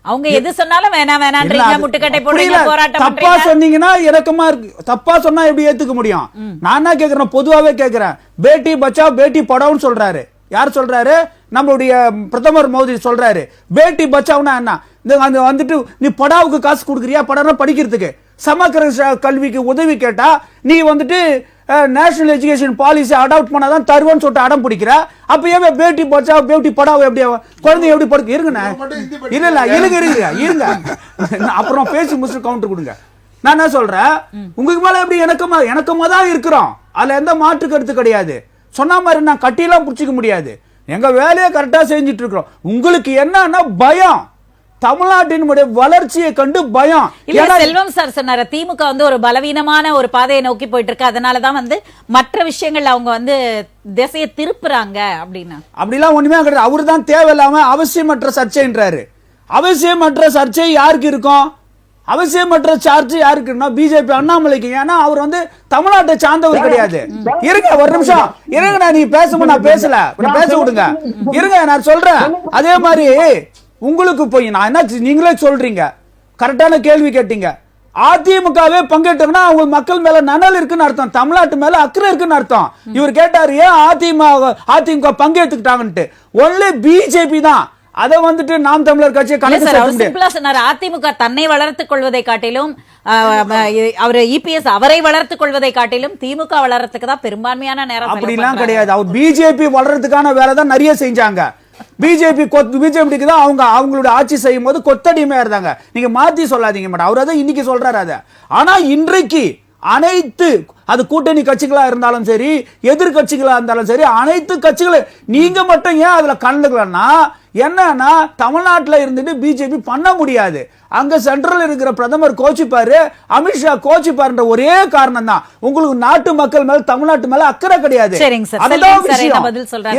அவங்க எது சொன்னாலும் வேணான்றீங்க, முட்டுக்கட்டை போடுறீங்க, போராட்டம் தப்பா சொன்னீங்கன்னா இணக்கமா இருக்கு. தப்பா சொன்னா எப்படி ஏத்துக்க முடியும்? நான் என்ன கேக்குறேன், பொதுவாவே கேக்குறேன். பேட்டி பச்சாவ் பேட்டி படாவ்னு சொல்றாரு. யார் சொல்றாரு? நம்மளுடைய பிரதமர் மோடி சொல்றாரு. பேட்டி பச்சாவ்னா என்ன? நீ படாவுக்கு காசு கொடுக்குறியா? படம் படிக்கிறதுக்கு சமக்கர கல்விக்கு உதவி கேட்டா நீ நேஷனல் எஜுகேஷன் பாலிசி அடாப்ட் பண்ணாதான் தருவான்னு சொல்லிட்டு அடம் பிடிக்கிற. அப்ப ஏன் பேட்டி பச்சாவ் பேட்டி படாவ் எப்படி குழந்தை எப்படி படுக்க இருங்கண்ணே? இருங்க அப்புறம் பேசி முடிச்சு கவுண்டர் கொடுங்க. நான் என்ன சொல்றேன், உங்களுக்கு மேல எப்படி எனக்கமா தான் இருக்கிறோம். அதுல எந்த மாற்று கருத்து கிடையாது. சொன்ன மாதிரி நான் கட்டியெல்லாம் பிடிச்சிக்க முடியாது. எங்க வேலையை கரெக்டா செஞ்சுட்டு இருக்கிறோம். உங்களுக்கு என்னன்னா பயம், தமிழ்நாட்டினுடைய வளர்ச்சியை கண்டு பயம். செல்வம் சார் சொன்னாரு, திமுக ஒரு பலவீனமான ஒரு பாதையை நோக்கி போயிட்டு இருக்கு, அதனாலதான் மற்ற விஷயங்கள் அவங்க திசையை திருப்புறாங்க அப்படின்னு. அப்படிலாம் ஒண்ணுமே கிடையாது. அவரு தான் தேவையில்லாம அவசியமற்ற சர்ச்சைன்றாரு. அவசியமற்ற சர்ச்சை யாருக்கு இருக்கும்? அவசியமற்ற சார்ஜ் யாருக்குன்னா பிஜேபி அண்ணாமலைக்கு. ஏன்னா அவர் தமிழ்நாட்டை சார்ந்தவர் கிடையாது. இருங்க ஒரு நிமிஷம் இருங்க, நீ பேசும்போது நான் பேசல, பேச விடுங்க. இருங்க நான் சொல்றேன். அதே மாதிரி உங்களுக்கு போய் நான் என்ன, நீங்களே சொல்றீங்க, கரெக்டான கேள்வி கேட்டீங்க. அதிமுகவே பங்கேற்றாங்கன்னா அவங்க மக்கள் மேல நனல் இருக்குன்னு அர்த்தம், தமிழ்நாட்டு மேல அக்கறை இருக்குன்னு அர்த்தம். இவர் கேட்டாரு ஏன் அதிமுக பங்கேற்றுக்கிட்டாங்கன்ட்டு. ஒன்லி பிஜேபி தான் அதை வந்துட்டு நாம் தமிழர் கட்சியை கணக்கு சேர்க்க முடியாது. சிம்பிளா சொன்னார், அதிமுக தன்னை வளர்த்துக் கொள்வதை காட்டிலும் அவர் இபிஎஸ் அவரை வளர்த்துக் கொள்வதை காட்டிலும் திமுக வளர்றதுக்கு தான் பெரும்பான்மையான நேரம் அப்படிலாம் கிடையாது. அவர் பிஜேபி வளர்றதுக்கான வேலை தான் நிறைய செஞ்சாங்க. பிஜேபிக்கு தான் அவங்களோட ஆட்சி செய்யும் போது கொத்தடிமையா இருந்தாங்க. நீங்க மாத்தி சொல்லாதீங்க மேடம். அவர் அதான் இன்னைக்கு சொல்றாரு அத. ஆனா இன்றைக்கு அனைத்து அது கூட்டணி கட்சிகளா இருந்தாலும் சரி, எதிர்கட்சிகளா இருந்தாலும் சரி, அனைத்து கட்சிகளும் நீங்க மட்டும் ஏன் அதுல கலந்துக்கலன்னா என்னன்னா, தமிழ்நாட்டில் இருந்துட்டு பிஜேபி பண்ண முடியாது. அங்க சென்ட்ரல் இருக்கிற பிரதமர் கோச்சிப்பாரு, அமித்ஷா கோச்சிப்பாருன்ற ஒரே காரணம் தான். உங்களுக்கு நாட்டு மக்கள் மேல, தமிழ்நாட்டு மேல அக்கறை கிடையாது.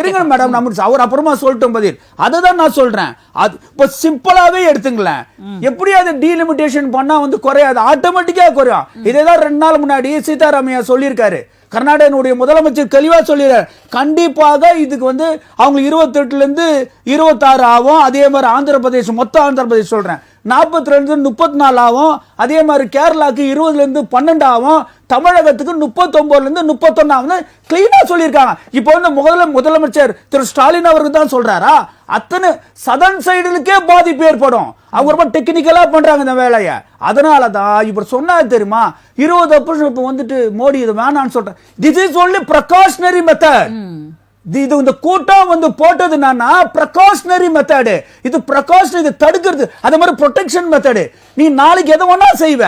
இருங்க மேடம், நம்ம அவர் அப்புறமா சொல்லிட்டோம் பதில். அதுதான் நான் சொல்றேன். அது இப்ப சிம்பிளாவே எடுத்துங்களேன். எப்படி அதை டீலிமிட்டேஷன் பண்ணா வந்து குறையாது, ஆட்டோமேட்டிக்கா குறையும். இதேதான் 2 நாள் முன்னாடி சீதாராமையா சொல்லியிருக்காரு. கர்நாடகனுடைய முதலமைச்சர் தெளிவா சொல்லிடுறார், கண்டிப்பாக இதுக்கு வந்து அவங்க 28ல இருந்து 26 ஆகும். அதே மாதிரி ஆந்திர பிரதேசம், மொத்த ஆந்திர பிரதேசம் சொல்றேன், 42 34 ஆகும். அதே மாதிரி கேரளாக்கு 20ல இருந்து 12 ஆகும். தமிழகத்துக்கு 39ல இருந்து 31 ஆகும். கிளீனா சொல்லியிருக்காங்க. இப்போ வந்து முதலமைச்சர் திரு ஸ்டாலின் அவருக்கு தான் சொல்றாரா? அத்தனை சதன் சைடுக்கே பாதிப்பு ஏற்படும். அவங்க ரொம்ப டெக்னிக்கலா பண்றாங்க இந்த வேலையை. அதனாலதான் இப்ப சொன்னாரு தெரியுமா, 20% இப்ப வந்துட்டு மோடி இது வேணான்னு சொல்றேன். This is only precautionary method. இது இந்த கூட்டம் வந்து போட்டது என்னன்னா பிரிகாஷனரி மெத்தட். இது பிரிகாஷன், இது தடுக்கிறது. அதே மாதிரி ப்ரொடெக்ஷன் மெத்தட். நீ நாளைக்கு எதை வேணா செய்வ.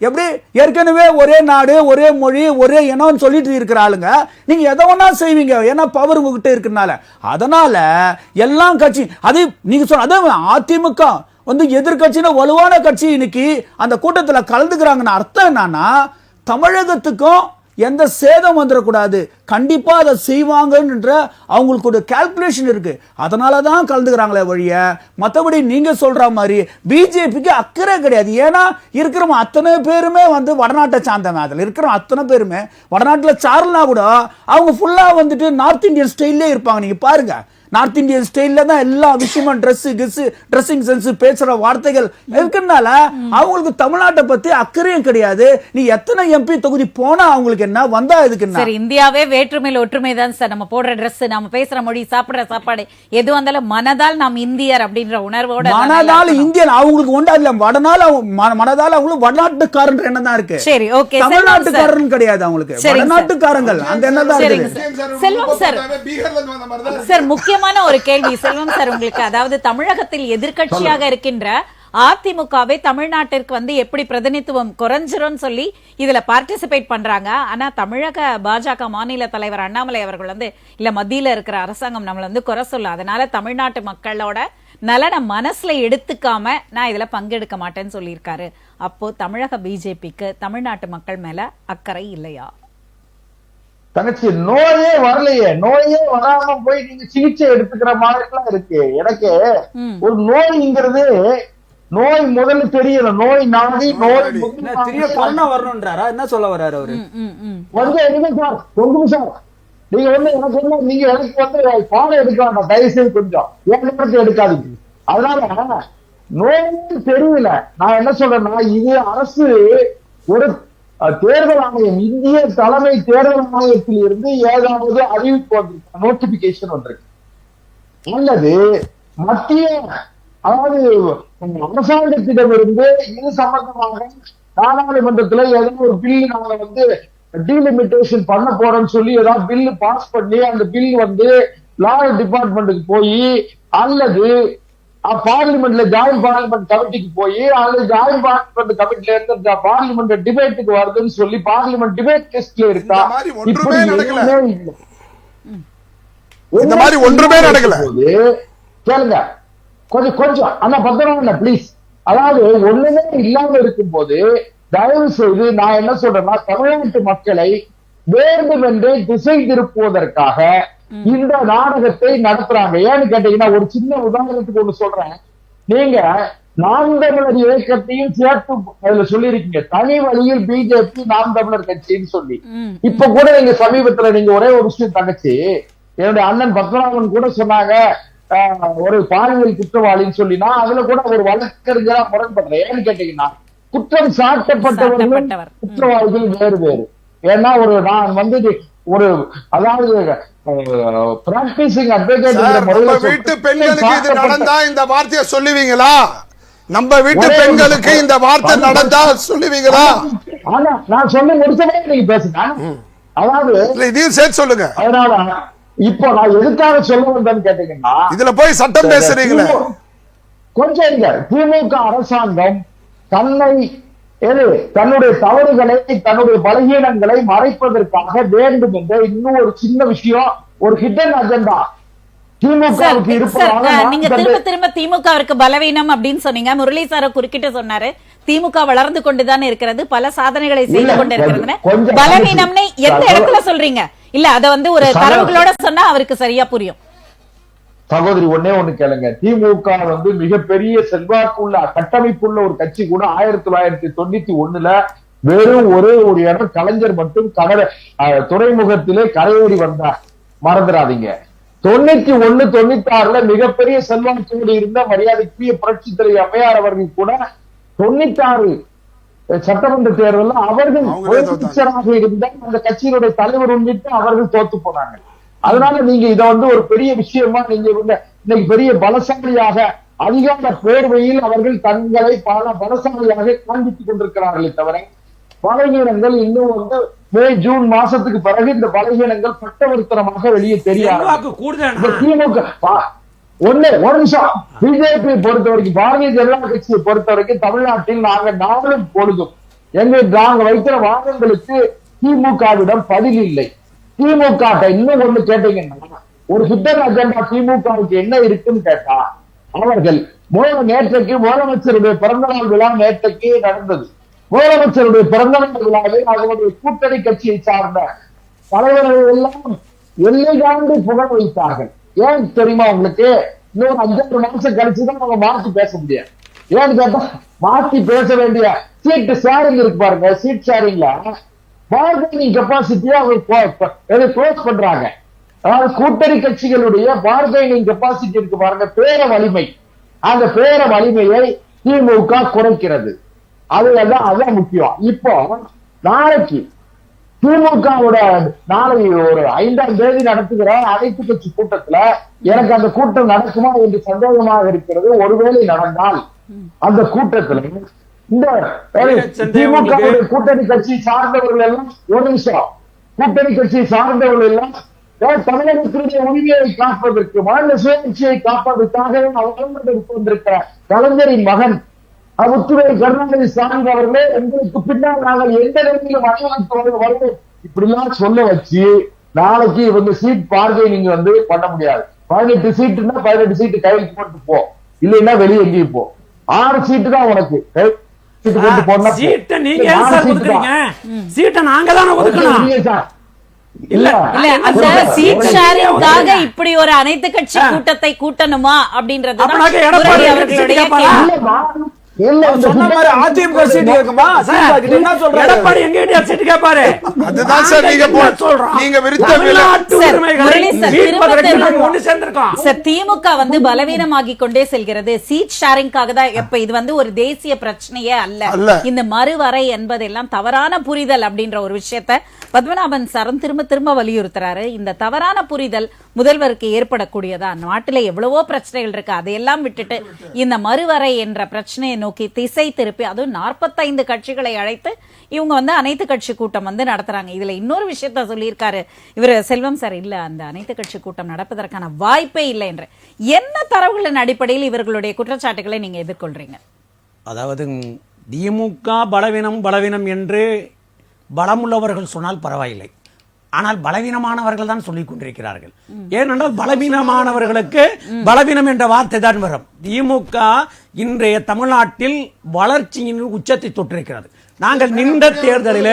எப்படி ஏற்கனவே ஒரே நாடு, ஒரே மொழி, ஒரே இனம் சொல்லிட்டு இருக்கிற ஆளுங்க நீங்க எதை வேணா செய்வீங்க, ஏன்னா பவர் உங்ககிட்ட இருக்கிறனால. அதனால எல்லாம் கட்சி அது நீங்க சொன்ன அதே அதிமுக வந்து எதிர்கட்சியில வலுவான கட்சி இன்னைக்கு அந்த கூட்டத்தில் கலந்துக்கிறாங்கன்னு அர்த்தம் என்னன்னா, தமிழகத்துக்கும் எந்த சேதம் வந்துடக்கூடாது, கண்டிப்பா அதை செய்வாங்கன்ற அவங்களுக்கு ஒரு கால்குலேஷன் இருக்கு. அதனாலதான் கலந்துக்கிறாங்களே வழிய மற்றபடி நீங்க சொல்ற மாதிரி பிஜேபிக்கு அக்கறை கிடையாது. ஏன்னா இருக்கிறவங்க அத்தனை பேருமே வந்து வடநாட்டை சார்ந்தவங்க. அதில் இருக்கிற அத்தனை பேருமே வடநாட்டில் சார்லனா கூட அவங்க ஃபுல்லா வந்துட்டு நார்த் இந்தியன் ஸ்டைல்லே இருப்பாங்க. நீங்க பாருங்க, நார்த் இந்தியன் ஸ்டைல்ல தான் எல்லா விஷயமும் ட்ரெஸ்ஸிங் சென்ஸ், பேசுற வார்த்தைகள் இருக்கனால அவங்களுக்கு தமிழ்நாட்டை பத்தி அக்கறையும் கிடையாது. நீ எத்தனை எம்பி தொகுதி போனா அவங்களுக்கு என்ன, வந்தா இதுக்கு என்ன? இந்தியாவே வேற்றுமையில் ஒற்றுமை தான் சார். நம்ம போடுற ட்ரெஸ், நம்ம பேசுற மொழி, சாப்பிடுற சாப்பாடு எது வந்தாலும் மனதால் நாம் இந்தியர் அப்படின்ற உணர்வோட, மனதால் இந்தியன் அவங்களுக்கு ஒன்றா இல்ல, மனதால் அவங்களுக்கு வடநாட்டுக்காரன் எண்ணம் தான் இருக்கு. சரி, ஓகே. தமிழ்நாட்டுக்காரன் கிடையாது, அவங்களுக்கு வடநாட்டுக்காரங்கள் அந்த எண்ணம் தான் இருக்கு. செல்வம் சார், சார் முக்கியமான ஒரு கேள்வி செல்வம் சார் உங்களுக்கு, அதாவது தமிழகத்தில் எதிர்க்கட்சியாக இருக்கின்ற அதிமுகவை தமிழ்நாட்டிற்கு வந்து எப்படி பிரதிநிதித்துவம் குறைஞ்சிரும் சொல்லி இதுல பார்ட்டிசிபேட் பண்றாங்க. ஆனா தமிழக பாஜக மாநில தலைவர் அண்ணாமலை அவர்கள் வந்து இல்ல, மத்தியில இருக்கிற அரசாங்கம் நம்மள வந்து குறை சொல்ல, அதனால தமிழ்நாட்டு மக்களோட நலனை மனசுல எடுத்துக்காம நான் இதுல பங்கெடுக்க மாட்டேன்னு சொல்லியிருக்காரு. அப்போ தமிழக பிஜேபிக்கு தமிழ்நாட்டு மக்கள் மேல அக்கறை இல்லையா? தங்கச்சி, நோயே வரலையே, நோயே வராம போய் நீங்க சிகிச்சை எடுத்துக்கிற மாதிரி எல்லாம் இருக்கு. எனக்கு ஒரு நோய்ங்கிறது, நோய் முதல்ல தெரியல, நோய் நாடி நோய் வரணும்ன்றாரா? என்ன சொல்ல வர்றாரு அவரு? வந்து என்ன சார், ரொம்ப சார் நீங்க வந்து எனக்கு என்ன, நீங்க எனக்கு வந்து பாடம் எடுக்காங்க, தயவு செய்து கொஞ்சம் ஏன் எடுக்காதீங்க. அதனால நோய் தெரியல. நான் என்ன சொல்றேன்னா, இது அரசு ஒரு தேர்தல் ஆணையம், இந்திய தலைமை தேர்தல் ஆணையத்தில் இருந்து ஏதாவது அறிவிப்பு வந்திருக்கு, நோட்டிபிகேஷன் வந்திருக்கு, அல்லது மத்திய அதாவது அரசாங்கத்திடமிருந்து இது சம்பந்தமாக நாடாளுமன்றத்துல ஏதாவது ஒரு பில் நாங்க வந்து டீலிமிட்டேஷன் பண்ண போறோம்னு சொல்லி ஏதாவது பில் பாஸ் பண்ணி அந்த பில் வந்து லா டிபார்ட்மெண்ட்டுக்கு போய், அல்லது பார்லிமெண்ட்ல ஜாயிண்ட் பார்லிமெண்ட் கமிட்டிக்கு போய், அல்லது ஜாயிண்ட் பார்லிமெண்ட் கமிட்டில இருந்து பார்லிமெண்ட் டிபேட்டுக்கு வருதுன்னு சொல்லி பார்லிமெண்ட் டிபேட் டெஸ்ட்ல இருக்கா? இந்த மாதிரி ஒன்றுமே நடக்கல. கேளுங்க கொஞ்சம் ஆனா பத்திரம் பிளீஸ். அதாவது ஒண்ணுமே இல்லாம இருக்கும் போது தயவு செய்து நான் என்ன சொல்றேன்னா, தமிழ்நாட்டு மக்களை வேண்டுமென்றே திசை திருப்புவதற்காக இந்த நாடகத்தை நடத்துறாங்க. ஏன்னு கேட்டீங்கன்னா, ஒரு சின்ன உதாரணத்துக்கு ஒண்ணு சொல்றேன். நீங்க நாம் தமிழர் இயக்கத்தையும் சேர்த்து அதுல சொல்லிருக்கீங்க, தனி வழியில் பிஜேபி நாம் தமிழர் கட்சின்னு சொல்லி. இப்ப கூட நீங்க சமீபத்துல நீங்க ஒரே ஒரு விஷயம் தங்கச்சி, என்னுடைய அண்ணன் பத்மநாபன் கூட சொன்னாங்க ஒரு பாலியல் குற்றவாளின்னு சொல்லினா, அதுல கூட ஒரு வழக்கறிஞரா முரண்படுறேன். ஏன்னு கேட்டீங்கன்னா, குற்றம் சாட்டப்பட்டவர்கள் குற்றவாளிகள் வேறு வேறு. ஏன்னா நான் வந்து ஒரு அதாவது பிராக்டிசிங் அட்வொகேட் நம்ம வீட்டு பெண்களுக்கு இது நடந்தா இந்த வார்த்தையை சொல்லுவீங்களா? நம்ம வீட்டு பெண்களுக்கு இந்த வார்த்தை நடந்தா சொல்லுவீங்களா? ஆனா நான் சொல்லி முடிச்சதே நீங்க பேசுங்க. அதாவது இதையும் சேர்த்து சொல்லுங்க. அதனால இப்போ நான் எதுக்காக சொல்ல வந்தேன்னு கேட்டீங்கன்னா, இதுல போய் சட்டம் பேசுறீங்களே கொஞ்சம் இல்ல. திமுக அரசாங்கம் தன்னுடைய தவறுகளை, தன்னுடைய பலகீனங்களை மறைப்பதற்காக வேண்டும் என்ற இன்னும் ஒரு சின்ன விஷயம், ஒரு ஹிடன் அஜெண்டா திமுகவுக்கு இருப்பதாக நீங்க திரும்ப திரும்ப திமுகவிற்கு பலவீனம் அப்படின்னு சொன்னீங்க. முரளி சார குறுக்கிட்டு சொன்னாரு, திமுக வளர்ந்து கொண்டுதான் இருக்கிறது, பல சாதனைகளை செய்து கொண்டு இருக்கிறது. பலவீனம்னு எந்த இடத்துல சொல்றீங்க? இல்ல அத வந்து ஒரு தரவுகளோட சொன்னா அவருக்கு சரியா புரியும். சகோதரி ஒன்னே ஒண்ணு கேளுங்க. திமுக வந்து மிகப்பெரிய செல்வாக்குள்ள கட்டமைப்புள்ள ஒரு கட்சி கூட 1991 வெறும் ஒரே ஒரு இடம் கலைஞர் மட்டும் துறைமுகத்திலே கரையேறி வந்தார். மறந்துடாதீங்க. 91, 96 மிகப்பெரிய செல்வாக்கோடு இருந்த மரியாதைக்குரிய புரட்சி தலைவர் அம்மையார் அவர்கள் கூட 96 சட்டமன்ற தேர்தலில் அவர்கள் முதலமைச்சராக இருந்த அந்த கட்சியினுடைய தலைவர் உள்ளிட்டு அவர்கள் தோத்து போனாங்க. அதனால நீங்க இதை வந்து ஒரு பெரிய விஷயமா நீங்க இன்னைக்கு பெரிய பலசாலியாக அதிகார பேர்வையில் அவர்கள் தங்களை பல பலசாலியாக காண்பித்துக் கொண்டிருக்கிறார்களே தவிர, பலகீனங்கள் இன்னும் வந்து மே ஜூன் மாசத்துக்கு பிறகு இந்த பலகீனங்கள் பட்டவர்த்தனமாக வெளியே தெரியாது. திமுக ஒரு நிமிஷம், பிஜேபி பொறுத்த வரைக்கும், பாரதிய ஜனதா கட்சியை பொறுத்த வரைக்கும் தமிழ்நாட்டில் நாங்க நாளும் பொழுதும் நாங்க வைக்கிற வாதங்களுக்கு திமுகவிடம் பதில் இல்லை. திமுக இன்னும் ஒண்ணு கேட்டீங்கன்னா, ஒரு ஹிடன் அஜெண்டா திமுகவுக்கு என்ன இருக்குன்னு கேட்டா, அவர்கள் நேற்றைக்கு முதலமைச்சருடைய பிறந்தநாள் விழா நேற்றைக்கு நடந்தது. முதலமைச்சருடைய பிறந்தநாள் விழாவில் அவருடைய கூட்டணி கட்சியை சார்ந்த தலைவர்கள் எல்லாம் எல்லை தாண்டி புகழ் வைத்தார்கள். ஏன் தெரியுமா உங்களுக்கு? இன்னொரு 5-6 மாசம் கழிச்சுதான் அவங்க மாத்தி பேச முடியாது. ஏன்னு கேட்டா, மாத்தி பேச வேண்டிய சீட் ஷேரிங் இருக்கு பாருங்க. சீட் ஷேரிங்ல பார்கெனிங் கெப்பாசிட்டியா அவங்க க்ளோஸ் பண்றாங்க. அதாவது கூட்டணி கட்சிகளுடைய பார்கெனிங் கெப்பாசிட்டி இருக்கு பாருங்க, பேர வலிமை. அந்த பேர வலிமையை திமுக குறைக்கிறது. அதுதான் முக்கியம். இப்போ நாளைக்கு திமுகவோட நாளை ஒரு 5ஆம் தேதி நடத்துகிற அனைத்து கட்சி கூட்டத்துல எனக்கு அந்த கூட்டம் நடக்குமா என்று சந்தேகமாக இருக்கிறது. ஒருவேளை நடந்தால் அந்த கூட்டத்துல இந்த திமுக கூட்டணி கட்சி சார்ந்தவர்கள் எல்லாம் ஒரு நிமிஷம், கூட்டணி கட்சி சார்ந்தவர்கள் எல்லாம் தமிழகத்தினுடைய உரிமையை காப்பதற்கு, மாநில சுயாட்சியை காப்பதற்காக வந்திருக்கிற கலைஞரின் மகன் முத்துவேல் கருணாநிதி ஸ்டாலின் அவர்களே, எங்களுக்கு பின்னால் நாங்கள் எந்த நிலையிலும் அணிவகுத்து வருவோம் இப்படிலாம் சொல்ல வச்சு நாளைக்கு இவங்க சீட் பார்கெனிங் வந்து பண்ண முடியாது. 18 சீட்டுன்னா 18 சீட்டு கையில் போட்டு போ, இல்லைன்னா வெளியே எங்கேயும் போ. 6 சீட்டு தான் உனக்கு. இப்படி ஒரு அனைத்து கட்சி கூட்டத்தை கூட்டணுமா அப்படின்றது அதிமுக சீட் கேக்குமா? என்ன சொல்றாரு எடப்பாடி? எங்க சீட் கேட்பாரு? அதுதான் சார் நீங்க திமுக வந்து பலவீனமாகி கொண்டே செல்கிறது. சீட் ஷேரிங்காக தான். எப்ப இது வந்து ஒரு தேசிய பிரச்சனையே அல்ல. இந்த மறுவரை என்பதெல்லாம் தவறான புரிதல் அப்படின்ற ஒரு விஷயத்த பத்மநாபன் சாரும் திரும்ப திரும்ப வலியுறுத்துறாரு. இந்த தவறான புரிதல் முதல்வருக்கு ஏற்படக்கூடியதா? நாட்டில எவ்வளவோ பிரச்சனைகள் இருக்கு, அதையெல்லாம் விட்டுட்டு இந்த மறுவரை என்ற பிரச்சனையை நோக்கி திசை திருப்பி, அதுவும் 45 கட்சிகளை அழைத்து இவங்க வந்து அனைத்து கட்சி கூட்டம் வந்து நடத்துறாங்க. இதுல இன்னொரு விஷயத்த சொல்லியிருக்காரு இவர் செல்வம் சார், இல்ல அந்த அனைத்து கட்சி கூட்டம் நடப்பதற்கான வாய்ப்பே இல்லை என்று. என்ன தரவுகளின் அடிப்படையில் இவர்களுடைய குற்றச்சாட்டுகளை நீங்க எதிர்கொள்றீங்க? அதாவது திமுக பலவீனம் என்று பலமுள்ளவர்கள் சொன்னால் பரவாயில்லை, ஆனால் பலவீனமானவர்கள் தான் சொல்லிக் கொண்டிருக்கிறார்கள். ஏனென்றால் பலவீனமானவர்களுக்கு பலவீனம் என்ற வார்த்தை தான் வரும். திமுக இன்றைய தமிழ்நாட்டில் வளர்ச்சியின் உச்சத்தை தொற்றிருக்கிறது. நாங்கள் நின்ற தேர்தலில்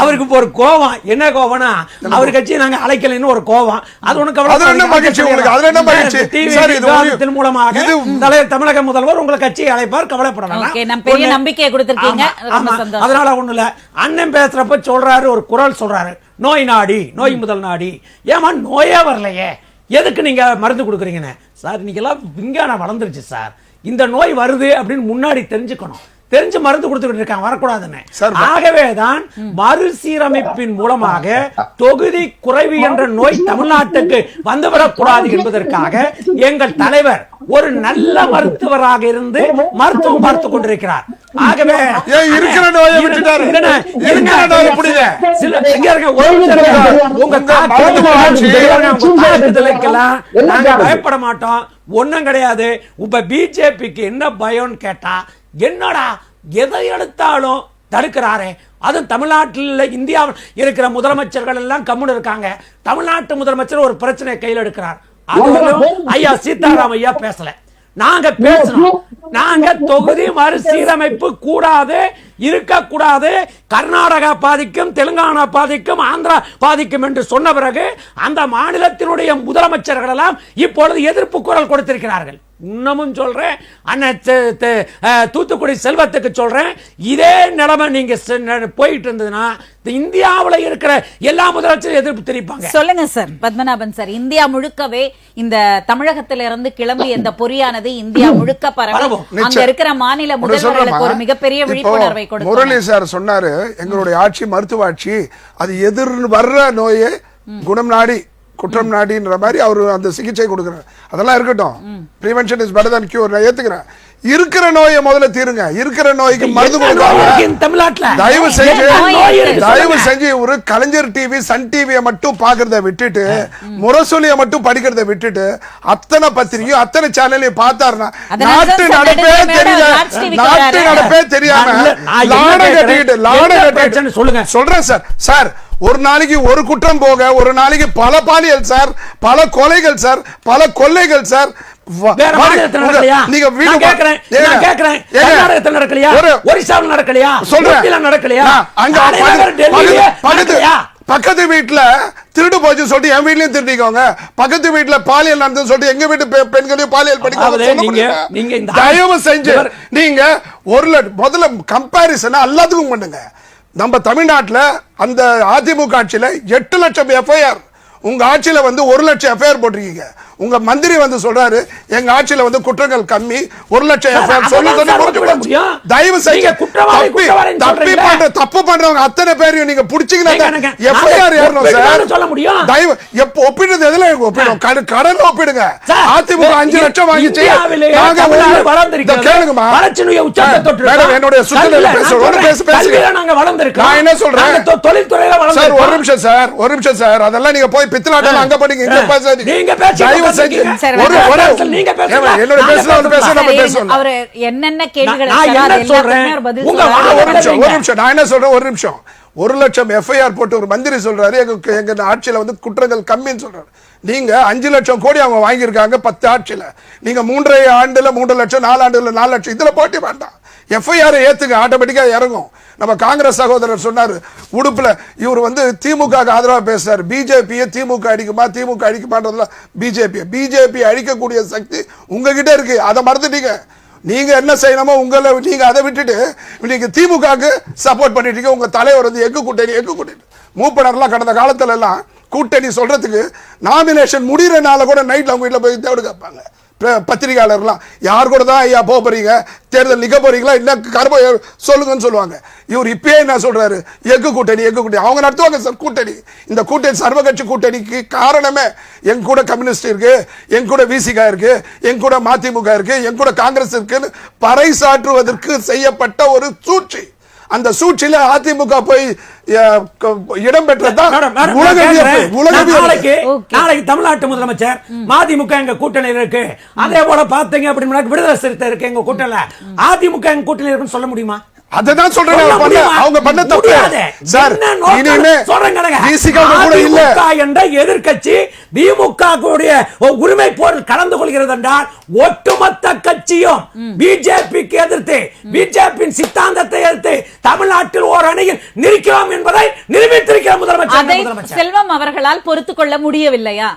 அவருக்கு ஒரு கோவம். என்ன கோவம்னா, அவர் கட்சியை நாங்க அழைக்கலன்னு ஒரு கோவம். அது உனக்கு மூலமாக தமிழக முதல்வர் உங்களை கட்சியை அழைப்பார், கவலைப்படலாம். பெரிய நம்பிக்கையை கொடுத்திருக்கீங்க. அதனால ஒண்ணு இல்ல. அண்ணன் பேசுறப்ப சொல்றாரு, ஒரு குரல் சொல்றாரு, நோய் நாடி, நோய் முதல் நாடி. ஏமா நோயே வரலையே, எதுக்கு நீங்க மருந்து கொடுக்குறீங்கன்னு? சார் இன்னைக்கெல்லாம் விஞ்ஞானம் வளர்ந்துருச்சு சார். இந்த நோய் வருது அப்படின்னு முன்னாடி தெரிஞ்சுக்கணும். தெரிஞ்சு மருந்து கொடுத்துக்கிட்டு இருக்காங்க, வரக்கூடாதுன்னு. சார், ஆகவேதான் மறுசீரமைப்பின் மூலமாக தொகுதி குறைவு என்ற நோய் தமிழ்நாட்டுக்கு வந்துவிடக்கூடாது என்பதற்காக எங்கள் தலைவர் ஒரு நல்ல மருத்துவராக இருந்து மருத்துவம் பார்த்துக் கொண்டிருக்கிறார். ஆகவே இருக்கிற நோயை விட்டுட்டாரு. நாங்க பயப்பட மாட்டோம், ஒண்ணும் கிடையாது. இப்ப பிஜேபிக்கு என்ன பயம்னு கேட்டா, என்னடா எதை எடுத்தாலும் தடுக்கிறாரே, அதுவும் தமிழ்நாட்டில் இந்தியாவில் இருக்கிற முதலமைச்சர்கள் எல்லாம் கம்முன்னு இருக்காங்க. தமிழ்நாட்டு முதலமைச்சர் ஒரு பிரச்சனை கையில் எடுக்கிறார். அதுவும் ஐயா சீதாராம் ஐயா பேசல, நாங்க பேசணும். நாங்க தொகுதி மறுசீரமைப்பு கூடாது, இருக்கக்கூடாது, கர்நாடகா பாதிக்கும், தெலுங்கானா பாதிக்கும், ஆந்திரா பாதிக்கும் என்று சொன்ன பிறகு அந்த மாநிலத்தினுடைய முதலமைச்சர்கள் எல்லாம் இப்பொழுது எதிர்ப்பு குரல் கொடுத்திருக்கிறார்கள். இன்னமும் சொல்றேன், அண்ணன் தூத்துக்குடி செல்வத்துக்கு சொல்றேன், இதே நிலைமை நீங்க போயிட்டு இருந்ததுன்னா இந்தியாவில் இருக்கிற எல்லா முதலமைச்சரும் எதிர்ப்பு தெரிவிப்பாங்க. சொல்லுங்க சார் பத்மநாபன் சார். இந்தியா முழுக்கவே இந்த தமிழகத்திலிருந்து கிளம்பிய இந்த பொறியானது இந்தியா முழுக்க பரவும், அங்க இருக்கிற மாநில முதல்வர்களுக்கு ஒரு மிகப்பெரிய விழிப்புணர்வை கொடுக்கும். முரளி சார் சொன்னாரு, எங்களுடைய ஆட்சி மருத்துவ ஆட்சி, அது எதிர் வர்ற நோயை குணம் நாடி குற்றம் நாடின்ற மாதிரி அவர் அந்த சிகிச்சை கொடுக்கிறார். அதெல்லாம் இருக்கட்டும், prevention is better than cure, நான் ஏத்துக்கிறேன். இருக்கிற நோயை முதல்ல தீருங்க, இருக்கிற நோய்க்கு மருந்து கொடுக்காம தயவு செஞ்சு ஒரு கலைஞர் டிவி, சன் டிவியை மட்டும் பாக்குறத விட்டுட்டு, முரசொலியை மட்டும் படிக்கிறத விட்டுட்டு, அத்தனை பத்திரிகையும் அத்தனை சேனலையும் பார்த்தாருன்னா நாட்டு நடப்பே தெரியல, நாட்டு நடப்பே தெரியாம சொல்றேன் சார். சார், ஒரு நாளைக்கு ஒரு குற்றம் போக, ஒரு நாளைக்கு பல பாலியல் சார், பல கொலைகள் சார், பல கொள்ளைகள் சார். பக்கத்து வீட்டுல திருடு போச்சு சொல்லிட்டு என் வீட்லயும் திருடிக்கோங்க, பக்கத்து வீட்டுல பாலியல் நடந்து சொல்லிட்டு எங்க வீட்டு பெண்களையும் பாலியல் படிக்க. தயவு செஞ்சு நீங்க முதல்ல கம்பாரிசன் எல்லாத்துக்கும் பண்ணுங்க. நம்ம தமிழ்நாட்டில் அந்த அதிமுக ஆட்சியில் 8 லட்சம் எஃப்ஐஆர், உங்க ஆட்சியில 1 லட்சம் எஃப்ஐஆர் போட்டிருக்கீங்க. உங்க மந்திரி சொல்றாரு, எங்க ஆட்சியில குற்றங்கள் கம்மி, 1 லட்சம் எஃப்ஐஆர் சொல்லி தயவு செய்ய தப்பு பண்றவங்க அத்தனை பேரையும் நீங்க புடிச்சீங்கன்னா எஃப்ஐஆர் ஏறணும் சார். தயவு ஒப்பிடுறது எதுல ஒப்பிடும், கடன் ஒப்பிடுங்க. அதிமுக 5 லட்சம் வாங்கிச்சு, கேளுங்கம்மா, என்னுடைய சுற்றுலா நான் என்ன சொல்றேன் சார், ஒரு நிமிஷம் சார், அதெல்லாம் நீங்க போய் பித்தலாட்டம் அங்க பண்ணீங்க, இங்க பேசாதீங்க. ஒரு லட்சம் எஃப்ஐஆர் போட்டு ஒரு மந்திரி சொல்றாரு, எங்க ஆட்சியில குற்றங்கள் கம்மின்னு சொல்றாரு. நீங்க 5 லட்சம் கோடி அவங்க வாங்கியிருக்காங்க 10 ஆட்சியில. நீங்க 3.5 ஆண்டுல 3 லட்சம், 4 ஆண்டுல 4 லட்சம். இதுல போட்டி வேண்டாம், எஃப்ஐஆர் ஏத்துங்க, ஆட்டோமேட்டிக்கா இறங்கும். நம்ம காங்கிரஸ் சகோதரர் சொன்னாரு, உடுப்புல இவர் திமுக ஆதரவா பேசுறாரு. பிஜேபியை திமுக அடிக்குமா, திமுக அடிக்குமான்றதுல பிஜேபி அழிக்கக்கூடிய சக்தி உங்ககிட்ட இருக்கு, அதை மறந்துட்டீங்க. நீங்க என்ன செய்யணுமோ நீங்க அதை விட்டுட்டு நீங்க திமுக சப்போர்ட் பண்ணிட்டீங்க. உங்க தலைவர் எக்கு கூட்டணி மூப்பனர்லாம் கடந்த காலத்துல எல்லாம் கூட்டணி சொல்றதுக்கு நாமினேஷன் முடிகிற நாள கூட நைட்ல அவங்க வீட்டுல போய் தேடு கேட்பாங்க. பத்திரிகையாளர்லாம் யார் கூட தான் ஐயா போக போறீங்க, தேர்தல் நிக்க போறீங்களா, இல்ல கர்ப்ப சொல்லுங்கன்னு சொல்லுவாங்க. இவர் இப்பயே என்ன சொல்றாரு, எக்கு கூட்டணி அவங்க நடத்துவாங்க சார் கூட்டணி. இந்த கூட்டணி சர்வகட்சி கூட்டணிக்கு காரணமே எங்க கூட கம்யூனிஸ்ட் இருக்கு, எங்க கூட விசிகா இருக்கு, எங்க கூட மதிமுக இருக்கு, எங்க கூட காங்கிரஸ் இருக்குன்னு பறைசாற்றுவதற்கு செய்யப்பட்ட ஒரு சூழ்ச்சி. அந்த சூழ்ச்சியில அதிமுக போய் இடம் பெற்றதான் நாளைக்கு தமிழ்நாட்டு முதலமைச்சர் மதிமுக எங்க கூட்டணி இருக்கு, அதே போல பாத்தீங்க அப்படின்னு விடுதலை சிறுத்தை இருக்கு எங்க கூட்டணியில, அதிமுக எங்க கூட்டணி இருக்குன்னு சொல்ல முடியுமா? அததான் சொல்றேன், அவங்க பண்ண தப்பு சார். இனிமே கூட இல்ல என்ற எதிர்க்கட்சி திமுக உரிமை போர் கலந்து கொள்கிறது என்றால் ஒட்டுமொத்த கட்சியும் பிஜேபிக்கு எதிர்த்து, பிஜேபியின் சித்தாந்தத்தை எதிர்த்து தமிழ்நாட்டில் ஓர் அணியில் நிற்கிறோம் என்பதை நிரூபித்திருக்கிற முதலமைச்சர் செல்வம் அவர்களால் பொறுத்துக் கொள்ள முடியவில்லையா?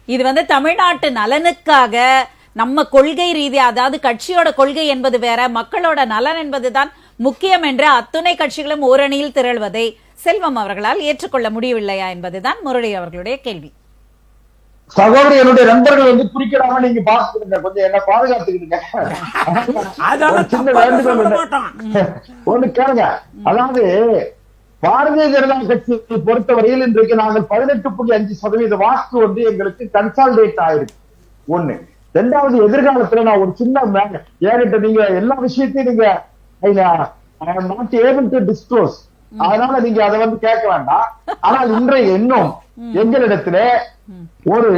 இது தமிழ்நாட்டு நலனுக்காக நம்ம கொள்கை ரீதியா, அதாவது கட்சியோட கொள்கை என்பது வேற, மக்களோட நலன் என்பதுதான் முக்கியம் என்ற அத்துணை கட்சிகளும் ஓரணியில் திரள்வதை செல்வம் அவர்களால் ஏற்றுக்கொள்ள முடியவில்லையா என்பதுதான் முரளி அவர்களுடைய கேள்வி. சகோதரி என்னுடைய நண்பர்கள் வந்து குறிக்கிறாம நீங்க பாத்துக்கிடுங்க, கொஞ்சம் என்ன பாதுகாத்துக்கிடுங்க. ஒரு சின்ன வேண்டுகோள் ஒண்ணு கேளுங்க. அதாவது பாரதிய ஜனதா கட்சியை பொறுத்தவரையில் இன்றைக்கு நாங்கள் 18.5% வாக்கு வந்து எங்களுக்கு கன்சாலிடேட் ஆயிருக்கு. ஒண்ணு. ரெண்டாவது, எதிர்காலத்துல நான் ஒரு சின்ன ஏகிட்ட நீங்க எல்லா விஷயத்தையும் நீங்க நாட் ஏபிள் டு டிஸ்க்ளோஸ், அதனால நீங்க அதை வந்து கேட்க வேண்டாம். ஆனால் இன்றைய இன்னும் எங்களிடத்துல ஒரு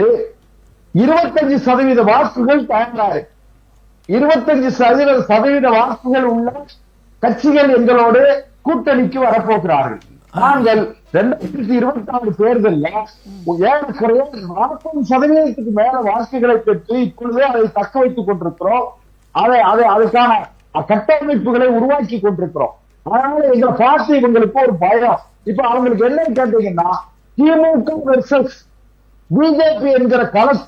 25% வாக்குகள் தயாராரு. 25% வாக்குகள் உள்ள கட்சிகள் எங்களோடு கூட்டணிக்கு வரப்போகிறார்கள். நாங்கள் 2026 தேர்தலில் ஏறக்குறைய 40% மேல வாக்குகளை பெற்று இப்பொழுதே அதை தக்க வைத்துக் கொண்டிருக்கிறோம். அதுக்கான கட்டமைப்புகளை உருவாக்கி கொண்டிருக்கிறோம். அதனால எங்களை பார்த்து இவங்களுக்கு ஒரு பயம். இப்ப அவங்களுக்கு என்ன கேட்டீங்கன்னா, திமுக வெர்சஸ் பிஜேபி என்கிற களம்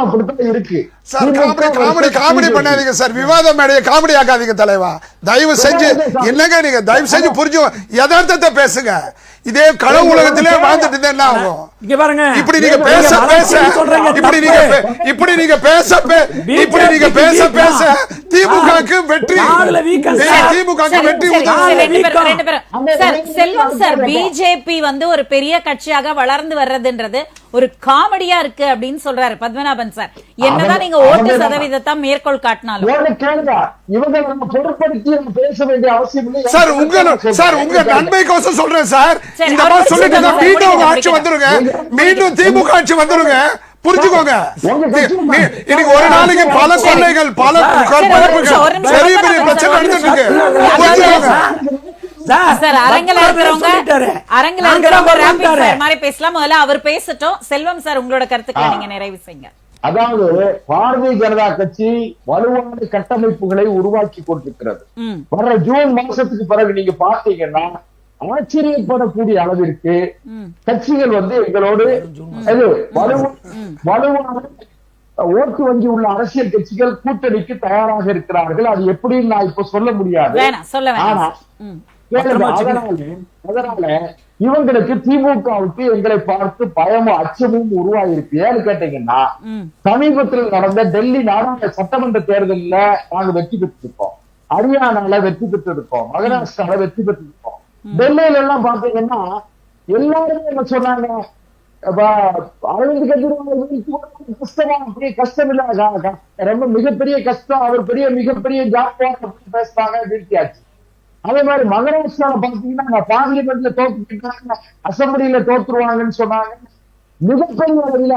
அப்படித்தான் இருக்கு. சார் காமெடி பண்ணாதீங்க சார், விவாத மேடையை காமெடி ஆக்காதீங்க தலைவா, தயவு செஞ்சு. என்னங்க நீங்க தயவு செஞ்சு புரிஞ்சு யதார்த்தத்தை பேசுங்க. இதே களவு உலகத்திலே வாழ்ந்துட்டு என்ன ஆகும்? இங்க பாருங்க, இப்படி நீங்க பேச திமுகவுக்கு வெற்றி, திமுகவுக்கு வெற்றி. செல்வம் சார், பிஜேபி வந்து ஒரு பெரிய கட்சியாக வளர்ந்து வர்றதுன்றது ஒரு காமெடியா இருக்கு அப்படின்னு சொல்றாரு பத்மநாபன் சார். என்னதான் நீங்க ஓட்டு சதவீதத்தை மேற்கோள் காட்டினாலும் இவங்க நம்ம பொருட்படுத்தி பேச வேண்டிய அவசியம் இல்லை சார். உங்க நன்மைக்கோசம் சொல்றேன் சார். இந்த மாதிரி சொல்லிட்டு மீண்டும் ஆட்சி வந்துருங்க, மீண்டும் திமுக ஆட்சி வந்துருங்க. புரிஞ்சுக்கோங்க, இன்னைக்கு ஒரு நாளைக்கு பல கொள்ளைகள், பல பெரிய பெரிய பிரச்சனை நடந்துட்டு இருக்கு. புரிஞ்சுக்கோங்க சார். அரங்கில இருக்கிறவங்க மாதிரி பேசலாம். முதல்ல அவர் பேசட்டும். செல்வம் சார், உங்களோட கருத்துக்களை நீங்க நிறைவு செய்யுங்க. அதாவது பாரதிய ஜனதா கட்சி வலுவான கட்டமைப்புகளை உருவாக்கி கொண்டிருக்கிறது. வர ஜூன் மாசத்துக்கு பிறகு நீங்க பாத்தீங்கன்னா ஆச்சரியப்படக்கூடிய அளவிற்கு கட்சிகள் வந்து எங்களோடு வலுவான ஓட்டு வங்கி உள்ள அரசியல் கட்சிகள் கூட்டணிக்கு தயாராக இருக்கிறார்கள். அது எப்படின்னு நான் இப்ப சொல்ல முடியாது. ஆனா அதனால இவங்களுக்கு திமுகவுக்கு எங்களை பார்த்து பயமும் அச்சமும் உருவாயிருக்கு. ஏன்னு கேட்டீங்கன்னா, சமீபத்தில் நடந்த டெல்லி சட்டமன்ற தேர்தலில் நாங்க வெற்றி பெற்றிருக்கோம், ஹரியானால வெற்றி பெற்றிருக்கோம், மகாராஷ்டிரால வெற்றி பெற்றிருக்கோம். டெல்லியில எல்லாம் பாத்தீங்கன்னா எல்லாருமே என்ன சொன்னாங்க, அரவிந்த் கெஜ்ரிவால் கஷ்டம் இல்ல, ரொம்ப மிகப்பெரிய கஷ்டம், அவர் மிகப்பெரிய ஜாப் பேசுறாங்க, வீழ்த்தியாச்சு. அதே மாதிரி மகாராஷ்டிரால பாத்தீங்கன்னா பார்லிமெண்ட்ல தோத்துட்டாங்க, அசம்பிளியில தோத்துருவாங்கன்னு சொன்னாங்க. மிகப்பெரிய அளவில்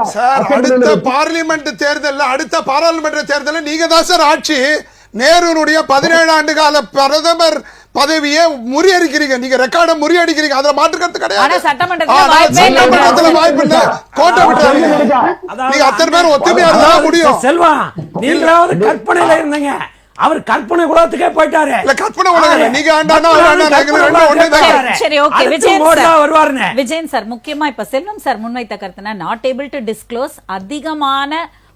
அடுத்த பார்லிமெண்ட் தேர்தல், அடுத்த பாராளுமன்ற தேர்தல் நீங்க தான் சார் ஆட்சி. நேருடைய 17 ஆண்டு கால பிரதமர் பதவியை முறியடிக்கிறீங்க, நீங்க ரெக்கார்டை முறியடிக்கிறீங்க. அதுல மாற்றுக்கிறது கிடையாது. சட்டமன்றத்துல வாய்ப்பு இல்ல, கோட்டை விட்டாங்க. நீங்க அத்தனை பேர் ஒத்துமையா இருந்தா முடியும். செல்வா, நீங்களாவது கற்பனையில இருந்தீங்க, அவர் கற்பனை உலகத்துக்கே போயிட்டாரு. இல்ல கற்பனை உலகம், நீங்க ஆண்டானா சரி, ஓகே. விஜயன் சார், முக்கியமா இப்ப செல்வம் சார் முன்வைத்த கருத்துனா, நாட் ஏபிள் டு டிஸ்க்ளோஸ், அதிகமான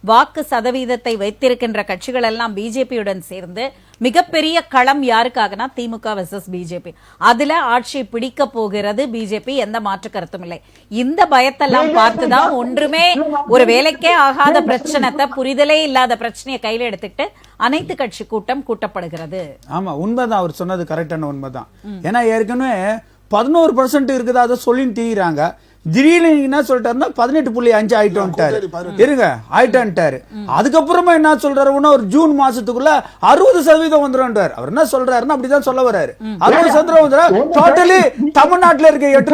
வாக்கு சதவீதத்தை வைத்திருக்கின்ற கட்சிகள் எல்லாம் பிஜேபியுடன் சேர்ந்து மிகப்பெரிய களம் யாருக்காகனா திமுக வெர்சஸ் பிஜேபி. அதுல ஆட்சி பிடிக்க போகிறது பிஜேபி, எந்த மாற்று கருத்தும் இல்லை. இந்த பயத்தெல்லாம் பார்த்துதான் ஒன்றுமே ஒரு வேலைக்கே ஆகாத பிரச்சனை, புரிதலே இல்லாத பிரச்சனையை கையில எடுத்துக்கிட்டு அனைத்து கட்சி கூட்டம் கூட்டப்படுகிறது. ஆமா, உண்மைதான், அவர் சொன்னது கரெக்டான உண்மைதான். ஏன்னா ஏற்கனவே 11% இருக்குது, அதை சொல்லின்னு தீராங்க. திடீர்னு என்ன சொல்லிட்டாருன்னா 18.5 ஆயிட்டோன்ட்டாரு. இருங்க, ஆயிட்டான்ட்டாரு. அதுக்கப்புறமா என்ன சொல்றாரு, ஒரு ஜூன் மாசத்துக்குள்ள 60% வந்துடும். அவர் என்ன சொல்றாருன்னா அப்படிதான் சொல்ல வர்றாரு. 60% வந்துடும். டோட்டலி தமிழ்நாட்டுல இருக்க 8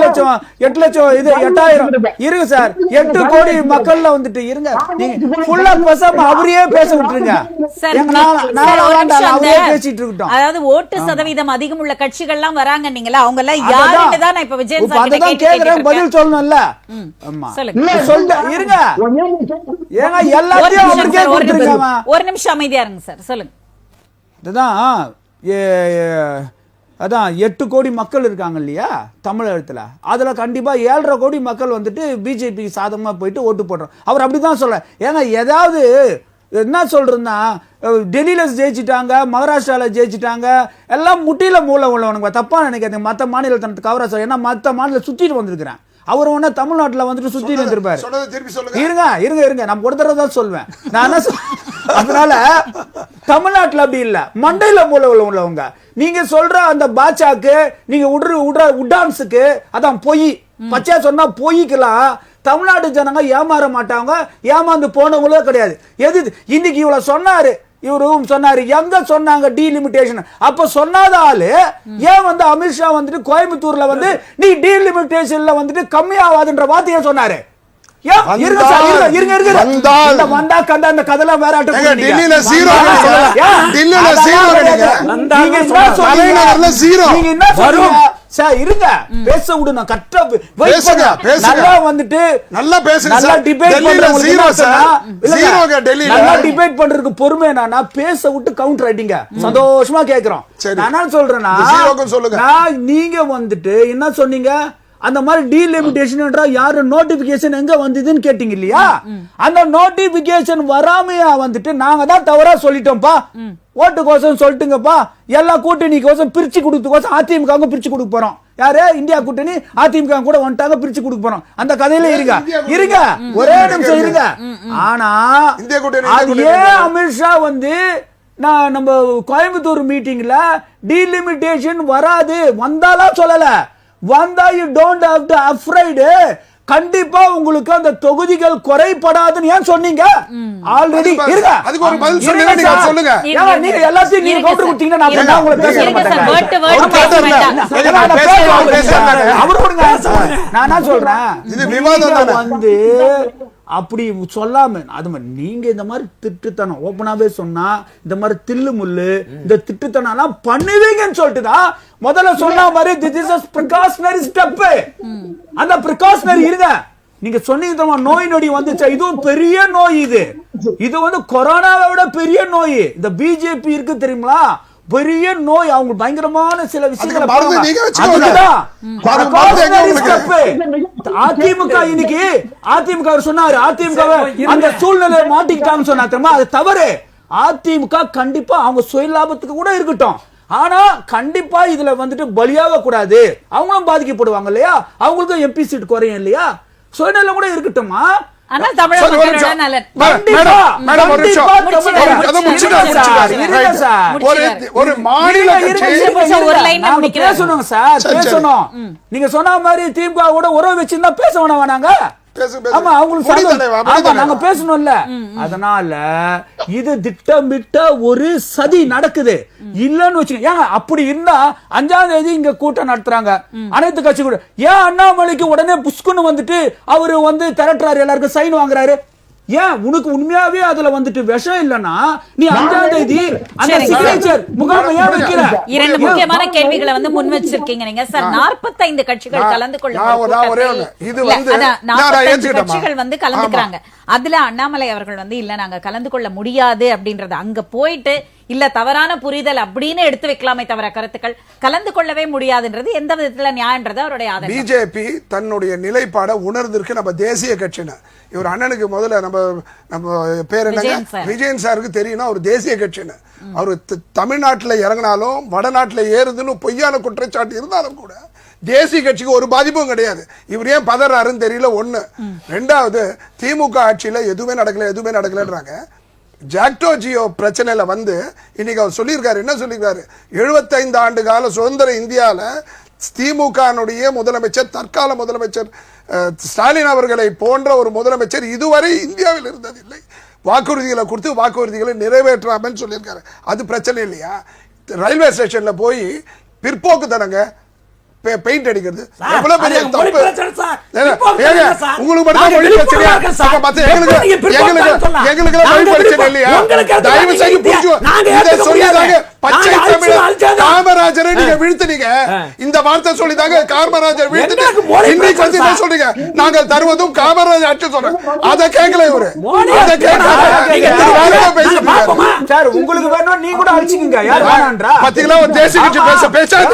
லட்சம் இது 8000 இருங்க சார், 8 கோடி மக்கள்ல வந்துட்டு இருங்க. நீங்க ஃபுல்லா பேசாம அவரையே பேச விட்டுருங்க, அவரே பேசிட்டு இருக்கட்டும். அதாவது ஓட்டு சதவீதம் அதிகம் உள்ள கட்சிகள் எல்லாம் வராங்க, நீங்களா அவங்க எல்லாம் யாருன்னு தான் இப்ப விஜயன் சார் கேக்குறேன், பதில் சொல்லணும். ஒரு நிமிஷம் அமைதியா இருங்க சார், சொல்லுங்க. அதான் 8 கோடி மக்கள் இருக்காங்க இல்லையா தமிழகத்துல, அதுல கண்டிப்பா 7.5 கோடி மக்கள் வந்துட்டு பிஜேபி சாதகமா போயிட்டு ஓட்டு போடுறோம். அவர் அப்படிதான் சொல்ற. ஏன்னா ஏதாவது என்ன சொல்றதுன்னா, டெல்லியில ஜெயிச்சுட்டாங்க, மகாராஷ்டிரால ஜெயிச்சுட்டாங்க, எல்லாம் முட்டியில மூளை உள்ளவனுங்க. தப்பா நினைக்காதீங்க, மற்ற மாநிலத்தை கவரா சொல்ல. ஏன்னா மற்ற மாநிலம் சுத்திட்டு வந்திருக்கிறேன், அவர் ஒண்ணா தமிழ்நாட்டுல வந்துட்டு சுத்தி இருந்திருப்பாரு. சொன்னதை திருப்பி சொல்லுங்க. இருங்க நான் ஒரு தடவை தான் சொல்வேன். நான் என்ன அதனால தமிழ்நாட்டுல அப்படி இல்ல, மண்டையில மூல உள்ளவங்க. நீங்க சொல்ற அந்த பாச்சாக்கு, நீங்க உடான்ஸுக்கு அதான் பொய், பச்சையா சொன்னா பொய்க்கலாம். தமிழ்நாட்டு ஜனங்க ஏமாற மாட்டாங்க, ஏமாந்து போனவங்களே கிடையாது. எது இன்னைக்கு இவ்வளவு சொன்னாரு, இவரும் சொன்னாரு, எங்க சொன்னாங்க டீலிமிட்டேஷன்? அப்ப சொன்னாத ஆளு ஏன் வந்து அமித்ஷா வந்துட்டு கோயம்புத்தூர்ல வந்து நீ டீலிமிட்டேஷன்ல வந்துட்டு கம்மியாவாதுன்ற வார்த்தையை சொன்னாரு? பேச விடு, நான் கரெக்டா நல்லா வந்துட்டு நல்லா பேசுங்க. நல்லா டிபேட் பண்றதுக்கு பொறுமை என்னன்னா பேச விட்டு கவுண்டர் ஆயிட்டீங்க. சந்தோஷமா கேக்குறோம். நான் சொல்றேன்னா நீங்க வந்துட்டு என்ன சொன்னீங்க, அந்த மாதிரி டீலிமிட்டேஷன் என்றா யாரு நோட்டிபிகேஷன் எங்க வந்ததுன்னு கேட்டீங்க இல்லையா? அந்த நோட்டிபிகேஷன் வராமையா வந்துட்டு நாங்க தான் தவறா சொல்லிட்டோம்ப்பா, ஓட்டு கோசம் சொல்லிட்டுங்கப்பா, எல்லா கூட்டணி கோசம் பிரிச்சு கொடுத்து கோசம் அதிமுக பிரிச்சு கொடுக்க போறோம். யாரு இந்தியா கூட்டணி அதிமுக கூட வந்துட்டாங்க, பிரிச்சு கொடுக்க போறோம். அந்த கதையில இருங்க ஒரே நிமிஷம் இருங்க. ஆனா ஏன் அமித்ஷா வந்து நம்ம கோயம்புத்தூர் மீட்டிங்ல டீலிமிட்டேஷன் வராது வந்தாலா சொல்லல, வந்தா you don't have to afraid, கண்டிப்பா உங்களுக்கு அந்த தொகுதிகள் குறைபடாதுன்னு ஏன் சொன்னீங்க? ஆல்ரெடி இருங்க, அதுக்கு ஒரு பதில் சொல்லுங்க. நீங்க சொல்லுங்க. நீங்க எல்லாத்தையும் நீங்க கவுண்டர் கொடுத்தீங்கன்னா நான் பண்ணா உங்களுக்கு பேச மாட்டேன். நான் என்ன சொல்றேன், இது விவாதம் தான. வந்து அப்படி சொல்லாம அது நீங்க இந்த மாதிரி திட்டுத்தனம் ஓபனாவே சொன்னா, இந்த மாதிரி தில்லு முள்ளு இந்த திட்டுத்தனம் பண்ணுவீங்கன்னு சொல்லிட்டு தான் முதல்ல சொன்ன மாதிரி this is a precautionary step. அந்த precautionary இருங்க. நீங்க சொன்னீங்க நோய் நொடி வந்துச்சு, இதுவும் பெரிய நோய். இது வந்து கொரோனாவை விட பெரிய நோய். இந்த பிஜேபி இருக்கு தெரியுமா, பெரிய நோய். அவங்க பயங்கரமான சில விஷயங்களை அதிமுக இன்னைக்கு அதிமுக சொன்னாரு, அதிமுக அந்த சூழ்நிலை மாட்டிக்கிட்டான்னு சொன்னா தெரியுமா, அது தவறு. அதிமுக கண்டிப்பா அவங்க சுய லாபத்துக்கு கூட இருக்கட்டும், ஆனா கண்டிப்பா இதுல வந்துட்டு பலியாக கூடாது. அவங்களும் பாதிக்கப்படுவாங்க இல்லையா, அவங்களுக்கும் எம்பி சீட் குறையும் இல்லையா, சுயநலம் கூட இருக்கட்டுமா. நீங்க சொன்ன மாதிரி திமுக கூட உறவு வச்சிருந்தா பேச வேணாங்க. நாங்க பேசணும்ல. அதனால இது திட்டமிட்ட ஒரு சதி நடக்குது இல்லன்னு வச்சுக்கோங்க. அப்படி இருந்தா 5ஆம் தேதி இங்க கூட்டம் நடத்துறாங்க அனைத்து கட்சி கூட, ஏன் அண்ணாமலைக்கு உடனே புஷ்குன்னு வந்துட்டு அவரு வந்து திரட்டுறாரு, எல்லாருக்கும் சைன் வாங்குறாரு? ஏன் உனக்கு உண்மையாவே அதுல வந்துட்டு விஷம் இல்லனா நீ 5ஆம் தேதி அந்த சிக்னேச்சர் முகாமை ஏன் வைக்கிற? இரண்டு முக்கியமான கேள்விகளை வந்து முன் வச்சிருக்கீங்க நீங்க சார். 45 கட்சிகள் கலந்து கொள்ளும், இது வந்து 45 கட்சிகள் வந்து கலந்துக்கிறாங்க. அதுல அண்ணாமலை அவர்கள் வந்து இல்ல நாங்க கலந்து கொள்ள முடியாது அப்படின்றது அங்க போயிட்டு இல்ல தவறான புரிதல் அப்படின்னு எடுத்து வைக்கலாமே தவிர கருத்துக்கள் கலந்து கொள்ளவே முடியாதுன்றது எந்த விதத்துல நியாயன்றது அவருடைய ஆதரவு. பிஜேபி தன்னுடைய நிலைப்பாட உணர்ந்திருக்கு. நம்ம தேசிய கட்சின்னு இவர் அண்ணனுக்கு முதல்ல நம்ம பேர் என்னங்க விஜயன் சாருக்கு தெரியும்னா அவர் தேசிய கட்சின்னு. அவர் தமிழ்நாட்டில் இறங்கினாலும் வடநாட்டில் ஏறுதுன்னு பொய்யான குற்றச்சாட்டு இருந்தாலும் கூட தேசிய கட்சிக்கு ஒரு பாதிப்பும் கிடையாது. இவர் ஏன் பதறாருன்னு தெரியல. ஒண்ணு. ரெண்டாவது, திமுக ஆட்சியில எதுவுமே நடக்கலன்றாங்க. ஜாக்டோ ஜியோ பிரச்சனையில வந்து இன்னைக்கு அவர் சொல்லியிருக்காரு, என்ன சொல்லியிருக்காரு, 75 ஆண்டு கால சுதந்திர இந்தியாவில் திமுக முதலமைச்சர் தற்கால முதலமைச்சர் ஸ்டாலின் அவர்களை போன்ற ஒரு முதலமைச்சர் இதுவரை இந்தியாவில் இருந்ததில்லை. வாக்குறுதிகளை கொடுத்து வாக்குறுதிகளை நிறைவேற்றாமல் சொல்லியிருக்காரு. அது பிரச்சனை இல்லையா? ரயில்வே ஸ்டேஷன்ல போய் பிற்போக்கு தனங்க பெயிண்ட் அடிக்கிறது எவ்வளவு பெரிய தப்பு. உங்களுக்கு மட்டும் மொழி பிரச்சனையா? எங்களுக்கு மொழி பிரச்சனை இல்லையா? தயவு செய்து புரிஞ்சுக்கோங்க. சொல்லிதாங்க பச்சை தமிழ் காமராஜரை நீங்க வீழ்த்துனீங்க. இந்த வார்த்தை சொல்லிதாங்க காமராஜர் வீழ்த்துட்டு இன்னைக்கு வந்து என்ன சொல்றீங்க, நாங்கள் தருவதும் காமராஜர் ஆட்சி சொல்றேன். அதை கேட்கல இவரு. அதை சார் உங்களுக்கு வேணும் நீங்க கூட அழிச்சிக்கீங்க. யார் வேணான்றா? பாத்தீங்களா ஒரு தேசிய கட்சி பேசாது.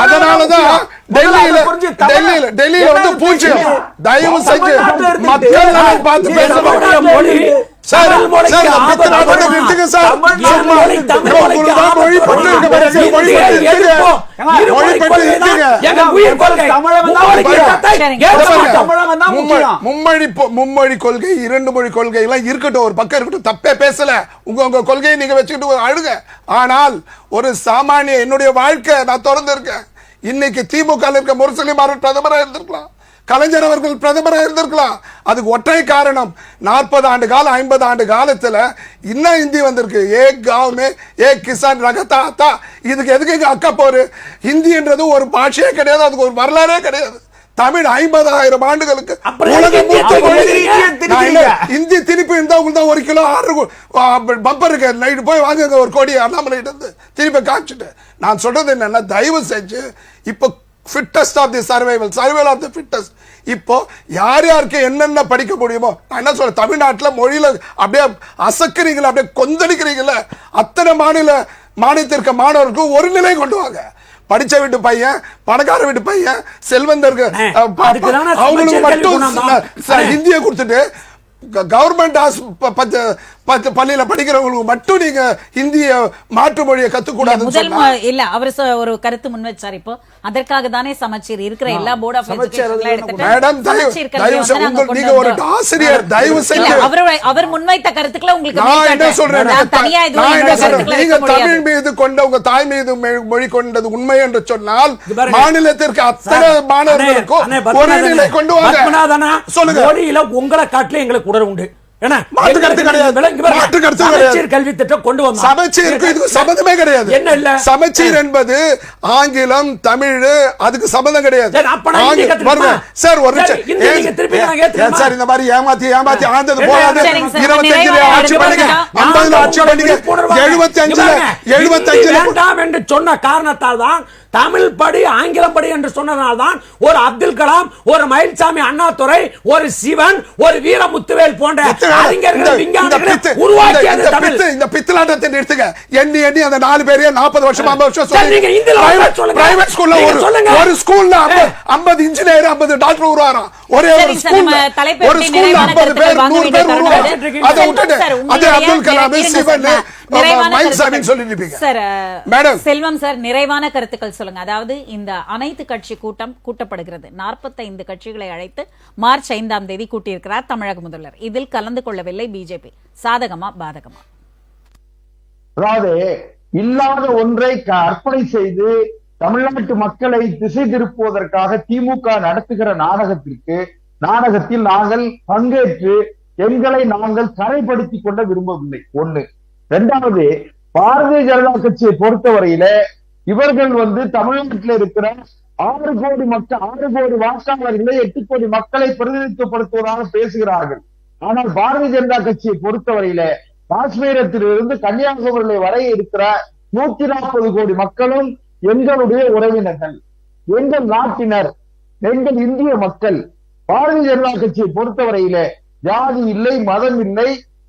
அதனாலதான் டெல்லியில வந்து பூஜ்ஜியம். தயவு செஞ்சு மக்கள் பார்த்து பேச சார், தமிழ் மொழிக்கு சார், ஆபத்து பித்தலாட்டத்தை வருமா? நிறுத்துங்க சார். தமிழ் மொழிக்கு ஆபத்து மொழி பற்று இருக்க வருமா? பாருங்க. மொழி இந்தியை பற்று இருக்குங்க. எதிர்ப்போம். மொழி இருமொழி பற்று கொள்கை தான் இருக்குங்க. எங்க உயிர் கொள்கை. தமிழன் தான் மும்மொழி முக்கியம். திட்டத்தை சரிங்க. ஏற்க மாட்டோம். தமிழன் தான் முக்கியம். மும்மொழி கொள்கை, 2 மொழி கொள்கை எல்லாம் இருக்கட்டும், ஒரு பக்கம் இருக்கட்டும், தப்பே பேசல. உங்க கொள்கையை நீங்க வச்சுக்கிட்டு அழுங்க. ஆனால் ஒரு சாமானிய, என்னுடைய வாழ்க்கை நான் திறந்து இருக்கேன். இன்னைக்கு திமுக இருக்க முரசொலி மாறன் பிரதமராக இருந்திருக்கலாம், கலைஞர் அவர்கள் பிரதமராக இருந்திருக்கலாம். அதுக்கு ஒற்றை காரணம், 40 ஆண்டு காலம் 50 ஆண்டு காலத்துல இன்னும் ஹிந்தி வந்திருக்கு. ஏக் காவ் மே ஏக் கிசான் ரகத்தா அத்தா. இதுக்கு எதுக்கு இங்க அக்கா போரு? ஹிந்தின்றது ஒரு பாஷையே கிடையாது, அதுக்கு ஒரு வரலாறே கிடையாது. தமிழ் 50,000 ஆண்டுகளுக்கு உலக மூத்த மொழி. இந்தி திருப்பி இருந்தா உங்களுக்கு தான் 1 கிலோ 6 பம்பர் இருக்கு. நைட்டு போய் வாங்குங்க 1 கோடி அண்ணாமலையிட்டு இருந்து திருப்பி காமிச்சுட்டு. நான் சொல்றது என்னன்னா, தயவு செஞ்சு இப்போ fittest of the survival of the fittest. இப்போ யார் யாருக்கு என்னென்ன படிக்க முடியுமோ, நான் என்ன சொல்றேன், தமிழ்நாட்டில் மொழியில அப்படியே அசக்கிறீங்களா, அப்படியே கொந்தளிக்கிறீங்களா, அத்தனை மாநிலத்திற்கு மாணவருக்கு ஒரு நிலை கொண்டு வாங்க. படிச்ச வீட்டு பையன், பணக்கார வீட்டு பையன், செல்வந்தருக்கு அவங்களுக்கு மட்டும் ஹிந்தியை கொடுத்துட்டு கவர்மெண்ட் பள்ளியில படிக்கிறவங்களுக்கு மட்டும் நீங்க ஹிந்திய மாற்று மொழியை கத்துக்கூடாது. இல்ல அவர் ஒரு கருத்து முன் வச்சார். இப்போ அதற்காக தானே சமச்சீர் இருக்கிற எல்லா போர்ட் ஆஃப் எஜுகேஷன்ல எடுத்துட்டு மேடம், நீங்க ஒரு ஆசிரியர், தயவு செஞ்சு அவர் முன்வைத்த கருத்துக்களை உங்களுக்கு நான் என்ன சொல்றேன், நீங்க தமிழ் மீது கொண்ட, உங்க தாய் மீது மொழி கொண்டது உண்மை என்று சொன்னால், மாநிலத்திற்கு அத்தனை மாணவர்களுக்கும் ஒரே நிலை கொண்டு வாங்க. சொல்லுங்க. மொழியில உங்களை காட்டில எங்களுக்கு உணர்வு உண்டு. மாற்று கருத்து கிடையாது. சமச்சீர் கல்வி திட்டம் கொண்டு வந்தோம். சமச்சீருக்கு இதுக்கு சம்பந்தமே கிடையாது. என்ன இல்ல, சமச்சீர் என்பது ஆங்கிலம், தமிழ், அதுக்கு சம்பந்தம் கிடையாது. சார் ஒரு சார், இந்த மாதிரி ஏமாத்தி ஆந்தது போகாது. 25 ஆட்சி பண்ணுங்க, 50 ஆட்சி பண்ணுங்க, 75 வேண்டாம் என்று சொன்ன காரணத்தால் தான், தமிழ் படி ஆங்கிலம் படி என்று சொன்னதால்தான் ஒரு அப்துல் கலாம், ஒரு மயில்சாமி அண்ணாதுரை, ஒரு சிவன், ஒரு வீரமுத்துவேல் போன்ற அறிஞர்கள் உருவாக்கியது தமிழ். இந்த பித்தலாட்டத்தை நிறுத்துங்க. எண்ணி அந்த 4 பேரையே 40 வருஷம் 50 வருஷம் பிரைவேட் ஸ்கூல்ல ஒரு ஸ்கூல்ல 50 இன்ஜினியர் 50 டாக்டர் உருவாராம். ஒரே ஒரு ஸ்கூல்ல 50 பேர் 100 பேர் உருவாராம். அதை விட்டுட்டு அது அப்துல் கலாம், சிவன், மயில்சாமி சொல்லிட்டு இருப்பீங்க. மேடம் செல்வம் சார், நிறைவான கருத்துக்கள் சொல்லுங்க. அதாவது இந்த அனைத்து கட்சி கூட்டம் கூட்டப்படுகிறது. 45 கட்சிகளை அழைத்து மார்ச் 5ஆம் தேதி கூட்டியிருக்கிறார் தமிழக முதல்வர். இதில் கலந்து கொள்ளவில்லை பிஜேபி. சாதகமா பாதகமா? அதாவது இல்லாத ஒன்றை அர்ப்பணை செய்து தமிழ்நாட்டு மக்களை திசை திருப்புவதற்காக திமுக நடத்துகிற நாடகத்தில் நாங்கள் பங்கேற்று எங்களை நாங்கள் கரைப்படுத்திக் கொள்ள விரும்பவில்லை. 1. 2வது, பாரதிய ஜனதா கட்சியை பொறுத்தவரையில இவர்கள் தமிழ்நாட்டில் இருக்கிற 6 கோடி மக்கள், 6 கோடி வாக்காளர்களை 8 கோடி மக்களை பிரதிநிதித்துவப்படுத்துவதாக பேசுகிறார்கள். ஆனால் பாரதிய ஜனதா கட்சியை பொறுத்தவரையில காஷ்மீரத்திலிருந்து கன்னியாகுமரி வரை இருக்கிற 140 கோடி மக்களும் எங்களுடைய உறவினர்கள், எங்கள் நாட்டினர், எங்கள் இந்திய மக்கள். பாரதிய ஜனதா கட்சியை பொறுத்தவரையில ஜாதி இல்லை, மதம் இல்லை,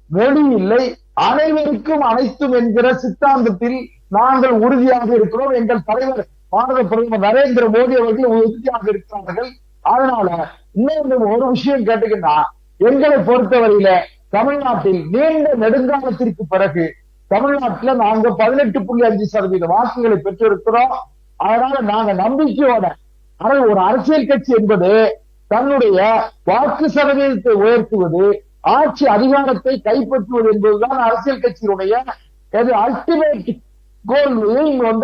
மொழி இல்லை, அனைவருக்கும் அனைத்தும் என்கிற சித்தாந்தத்தில் நாங்கள் உறுதியாக இருக்கிறோம். எங்கள் தலைவர் பாரத பிரதமர் நரேந்திர மோடி அவர்கள் உறுதியாக இருக்கிறார்கள். அதனால இன்னொரு ஒரு விஷயம் கேட்டீங்கன்னா, எங்களை பொறுத்தவரையில தமிழ்நாட்டில் நீண்ட நெடுங்காலத்திற்கு பிறகு தமிழ்நாட்டில் நாங்க 18.5% வாக்குகளை பெற்றிருக்கிறோம். அதனால நாங்க நம்பிக்கையோட, ஆனால் ஒரு அரசியல் கட்சி என்பது தன்னுடைய வாக்கு சதவீதத்தை உயர்த்துவது, ஆட்சி அதிகாரத்தை கைப்பற்றுவது என்பதுதான் அரசியல் கட்சியினுடைய அல்டிமேட் கோல்.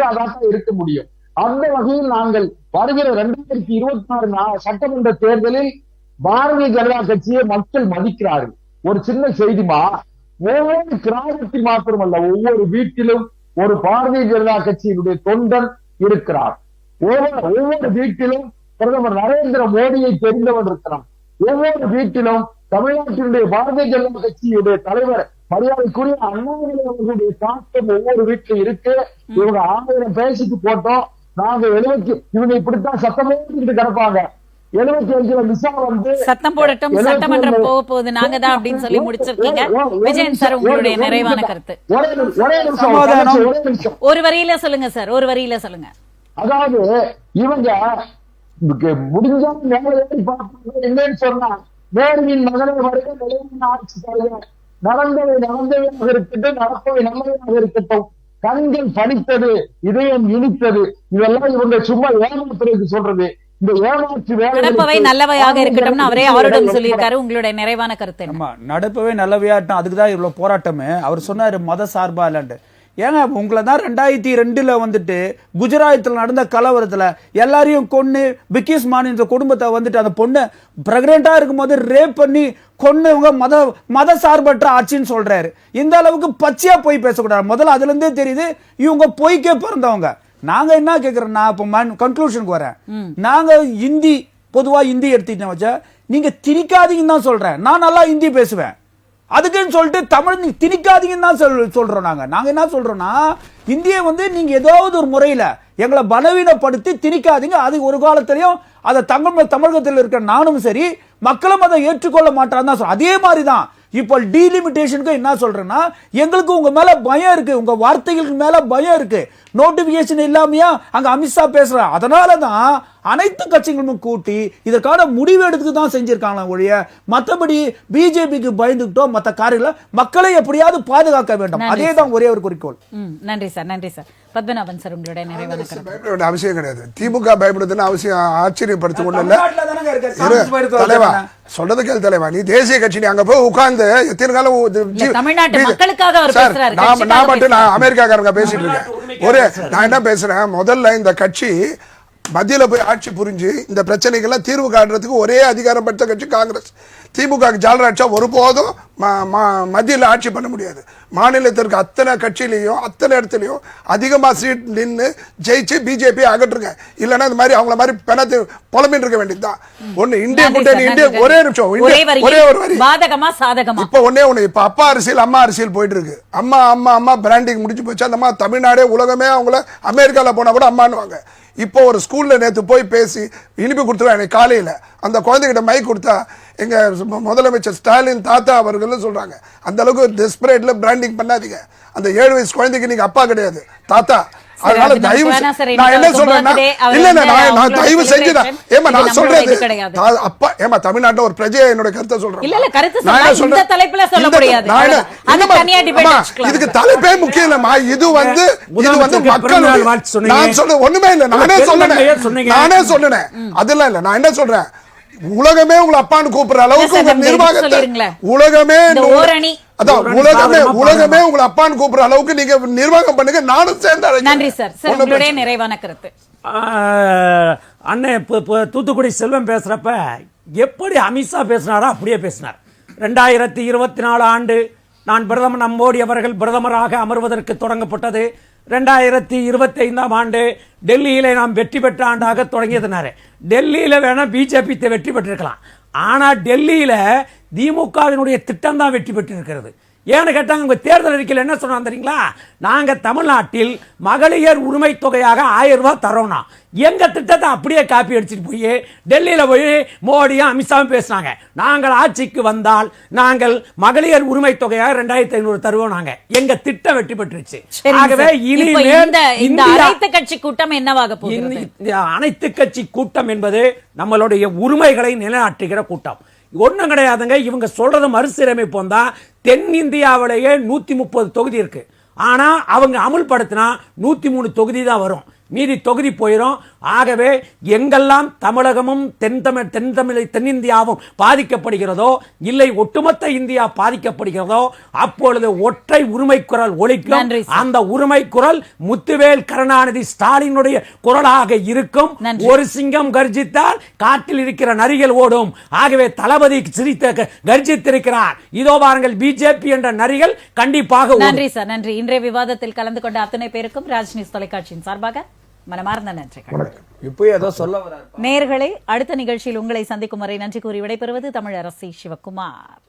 அதான் இருக்க முடியும். அந்த வகையில் நாங்கள் வருகிற 2026 சட்டமன்ற தேர்தலில் பாரதிய ஜனதா கட்சியை மக்கள் மதிக்கிறார்கள். ஒரு சின்ன செய்திமா, ஒவ்வொரு கிராமத்தில் மாத்திரமல்ல, ஒவ்வொரு வீட்டிலும் ஒரு பாரதிய ஜனதா கட்சியினுடைய தொண்டன் இருக்கிறார். ஒவ்வொரு வீட்டிலும் பிரதமர் நரேந்திர மோடியை தெரிந்தவர் இருக்கிறார். ஒவ்வொரு வீட்டிலும் தமிழ்நாட்டினுடைய பாரதிய ஜனதா கட்சியுடைய தலைவர் மரியாதைக்குரிய அண்ணாமலை அவர்களுடைய தாக்கம் ஒவ்வொரு வீட்டிலும் இருக்கு. இவங்க 1000 பேசிட்டு போட்டோம், நாங்க 70, இவங்க இப்படித்தான் சத்தம் போட்டு கிடப்பாங்க. 75 விசா சத்தம் போடட்டும், சட்டமன்றம் போக போகுது, நாங்க தான் அப்படின்னு சொல்லி முடிச்சிருக்கீங்க. விஜயன் சார், உங்களுடைய நிறைவான கருத்து ஒரு வரியில சொல்லுங்க சார், ஒரு வரியில சொல்லுங்க. அதாவது இவங்க முடிஞ்சா மேல ஏறி பார்ப்பாங்க. என்னன்னு சொன்னா, நேருவின் மகனை வருக நிலையான ஆட்சி தலைவர், நடந்தவை நடந்தவையாக இருக்கட்டும், நடப்பவை நல்லவையாக இருக்கட்டும், கண்கள் படித்தது, இதயம் இனித்தது, இதெல்லாம் இவங்க சும்மா ஏமாத்துறதுக்கு சொல்றது. இந்த ஏமாற்று நடப்பவை நல்லவையாக இருக்கட்டும்னு அவரே அவரிடம் சொல்லியிருக்காரு. உங்களுடைய நிறைவான கருத்து என்ன? ஆமா, நடப்பவே நல்லவையாட்டம். அதுக்குதான் இவ்வளவு போராட்டமே. அவர் சொன்னாரு மத சார்பா இல்லைன்னு. ஏங்க உங்களை தான் 2002 வந்துட்டு குஜராத்தில் நடந்த கலவரத்துல எல்லாரையும் கொன்னு பிக்கிஸ் மாநில குடும்பத்தை வந்துட்டு அந்த பொண்ணு பிரெக்னெண்டா இருக்கும் போது ரேப் பண்ணி கொன்னவங்க மத சார்பற்ற ஆட்சின்னு சொல்றாரு. இந்த அளவுக்கு பச்சையா போய் பேசக்கூடாது. முதல்ல அதுல இருந்தே தெரியுது இவங்க பொய்க்கே பிறந்தவங்க. நாங்க என்ன கேக்குறோம்னா, இப்போ கன்க்ளூஷனுக்கு வரேன். நாங்க ஹிந்தி, பொதுவா ஹிந்தி எடுத்துட்டேன் வச்சா நீங்க திணிக்காதீங்கன்னு தான் சொல்றேன். நான் நல்லா ஹிந்தி பேசுவேன், அதுக்குன்னு சொல்லிட்டு தமிழ் நீங்க திணிக்காதீங்கன்னு தான் சொல்றோம். நாங்க என்ன சொல்றோம்னா, இந்திய நீங்க ஏதாவது ஒரு முறையில எங்களை பலவீனப்படுத்தி திணிக்காதீங்க. அது ஒரு காலத்திலையும் அதை தமிழகத்தில் இருக்கிற நானும் சரி மக்களும் அதை ஏற்றுக்கொள்ள மாட்டான்னு தான் சொல்றோம். அதே மாதிரிதான் இப்போ டீலிமிட்டேஷனுக்கு என்ன சொல்றேன்னா, எங்களுக்கு உங்க மேல பயம் இருக்கு, உங்க வார்த்தைகளுக்கு மேல பயம் இருக்கு. நோட்டிபிகேஷன் இல்லாமையா அங்க அமித்ஷா பேசுற. அதனாலதான் அனைத்து கட்சிகளும் கூட்டி இதற்கான முடிவு எடுத்து தான் செஞ்சிருக்காங்க ஒழிய மற்றபடி பிஜேபிக்கு பயந்துகிட்டோம் மற்ற காரியங்கள மக்களை எப்படியாவது பாதுகாக்க வேண்டும். அதே தான் ஒரே ஒரு குறிக்கோள். நன்றி சார். நன்றி சார். பத்மநாபன் சார், உங்களுடைய நிறைவான கருத்து. பயப்பட அவசியம் கிடையாது. திமுக பயப்படுதுன்னு அவசியம் ஆச்சரியப்படுத்த ஒண்ணு இல்ல. தலைவா சொல்றது கேள் தலைவா, நீ தேசிய கட்சி, நீ அங்க போய் உட்கார்ந்து எத்தனை காலம் தமிழ்நாட்டு மக்களுக்காக அவர் பேசுறாரு. நான் மட்டும் நான் அமெரிக்காக்காரங்க பேசிட்டு இருக்கேன். ஒரு நான் என்ன பேசுறேன், முதல்ல இந்த கட்சி மத்தியில போய் ஆட்சி புரிஞ்சு இந்த பிரச்சனைகள்லாம் தீர்வு காட்டுறதுக்கு ஒரே அதிகாரம் பெற்ற கட்சி காங்கிரஸ். திமுக ஜாலராட்சா ஒருபோதும் மத்தியில் ஆட்சி பண்ண முடியாது. மாநிலத்திற்கு அத்தனை கட்சியிலையும் அத்தனை இடத்துலையும் அதிகமா சீட் நின்று ஜெயிச்சு பிஜேபி அகற்றுங்க. இல்லைன்னா இந்த மாதிரி அவங்கள மாதிரி பெணத்து புலம்பின்னு இருக்க வேண்டியதுதான். ஒண்ணு இந்தியா கூட்டணி, இந்தியா ஒரே நிமிஷம், ஒரே ஒரு வரி பாதகமா சாதகமா. இப்ப ஒன்னே ஒண்ணு, இப்ப அப்பா அரசியல் அம்மா அரசியல் போயிட்டு இருக்கு. அம்மா அம்மா அம்மா பிராண்டிங் முடிஞ்சு போச்சு. அந்த அம்மா தமிழ்நாடே உலகமே அவங்கள அமெரிக்கால போனா கூட அம்மானுவாங்க. இப்போ ஒரு ஸ்கூல்ல நேத்து போய் பேசி இனிப்பு கொடுத்துருவாங்க. காலையில அந்த குழந்தைகிட்ட மைக் கொடுத்தா எங்க முதலமைச்சர் ஸ்டாலின் தாத்தா அவர்கள் சொல்றாங்க, அந்த அளவுக்கு டெஸ்பரேட்ல பிராண்டிங் பண்ணாதீங்க. அந்த 7 வயசு குழந்தைக்கு நீங்க அப்பா கிடையாது, தாத்தா. அதனால தயவு நான் என்ன சொல்றேன்னா, இல்ல நான் தயவு செஞ்சுதான் ஏமா நான் சொல்றது அப்பா ஏமா தமிழ்நாட்டுல ஒரு பிரஜையா என்னோட கருத்தை சொல்றேன். இதுக்கு தலைப்பே முக்கியம் இல்லம்மா. இது மக்கள் நான் சொல்ற ஒண்ணுமே இல்ல. நானே சொன்னேன் அதெல்லாம் இல்ல. நான் என்ன சொல்றேன், உலகமே உங்களை அப்பான்னு கூப்பிடுற அளவுக்கு உங்க நிர்வாகத்தை உலகமே உலகமே உங்களை அப்பான்னு கூப்பிடுற அளவுக்கு நீங்க நிர்வாகம் பண்ணுங்க. நானும் சேர்ந்து. நன்றி சார். உங்களுடைய நிறைவான கருத்து. அண்ணன் தூத்துக்குடி செல்வம் பேசுறப்ப எப்படி அமித்ஷா பேசினாரோ அப்படியே பேசினார். 2024 ஆண்டு நான் பிரதமர் மோடி அவர்கள் பிரதமராக அமர்வதற்கு தொடங்கப்பட்டது. 2025 ஆண்டு டெல்லியில நாம் வெற்றி பெற்ற ஆண்டாக தொடங்கியதுனாரு. டெல்லியில வேணா பிஜேபி வெற்றி பெற்றிருக்கலாம், ஆனா டெல்லியில திமுகவினுடைய திட்டம் தான் வெற்றி பெற்று இருக்கிறது. ஏன்னு கேட்டாங்க, உங்க தேர்தல் அறிக்கையில் என்ன சொன்னாங்க தெரியுங்களா, நாங்க தமிழ்நாட்டில் மகளிர் உரிமை தொகையாக 1000 ரூபாய் தரோம்னா எங்க திட்டத்தை அப்படியே காப்பி அடிச்சுட்டு போய் டெல்லியில போய் மோடியும் அமித்ஷாவும் பேசினாங்க. நாங்கள் ஆட்சிக்கு வந்தால் நாங்கள் மகளிர் உரிமை தொகையாக 2500 தருவோம். நாங்க எங்க திட்டம் வெற்றி பெற்றுச்சு. ஆகவே இனிமேல் இந்த அனைத்து கட்சி கூட்டம் என்னவாக போகிறது? அனைத்து கட்சி கூட்டம் என்பது நம்மளுடைய உரிமைகளை நிலைநாட்டுகிற கூட்டம். ஒன்றும் கிடையாதுங்க. இவங்க சொல்றது மறுசீரமைப்பு வந்தா தென்னிந்தியாவிலேயே 130 தொகுதி இருக்கு. ஆனா அவங்க அமுல்படுத்தினா 103 தொகுதி தான் வரும், மீதி தொகுதி போயிடும். ஆகவே எங்கெல்லாம் தமிழகமும் தென்னிந்தியாவும் பாதிக்கப்படுகிறதோ, இல்லை ஒட்டுமொத்த இந்தியா பாதிக்கப்படுகிறதோ, அப்பொழுது ஒற்றை உரிமை குரல் ஒலிக்கும். அந்த உரிமை குரல் முத்துவேல் கருணாநிதி ஸ்டாலினுடைய குரலாக இருக்கும். ஒரு சிங்கம் கர்ஜித்தால் காட்டில் இருக்கிற நரிகள் ஓடும். ஆகவே தளபதி கர்ஜித்திருக்கிறார். இதோ பாருங்கள், பிஜேபி என்ற நரிகள் கண்டிப்பாக. நன்றி சார், நன்றி. இன்றைய விவாதத்தில் கலந்து கொண்ட அத்தனை பேருக்கும் ராஜ்நியூஸ் தொலைக்காட்சியின் சார்பாக மனமார்ந்த நன்றிகள். நேயர்களே, அடுத்த நிகழ்ச்சியில் உங்களை சந்திக்கும் வரை நன்றி கூறி விடைபெறுவது தமிழரசி சிவகுமார்.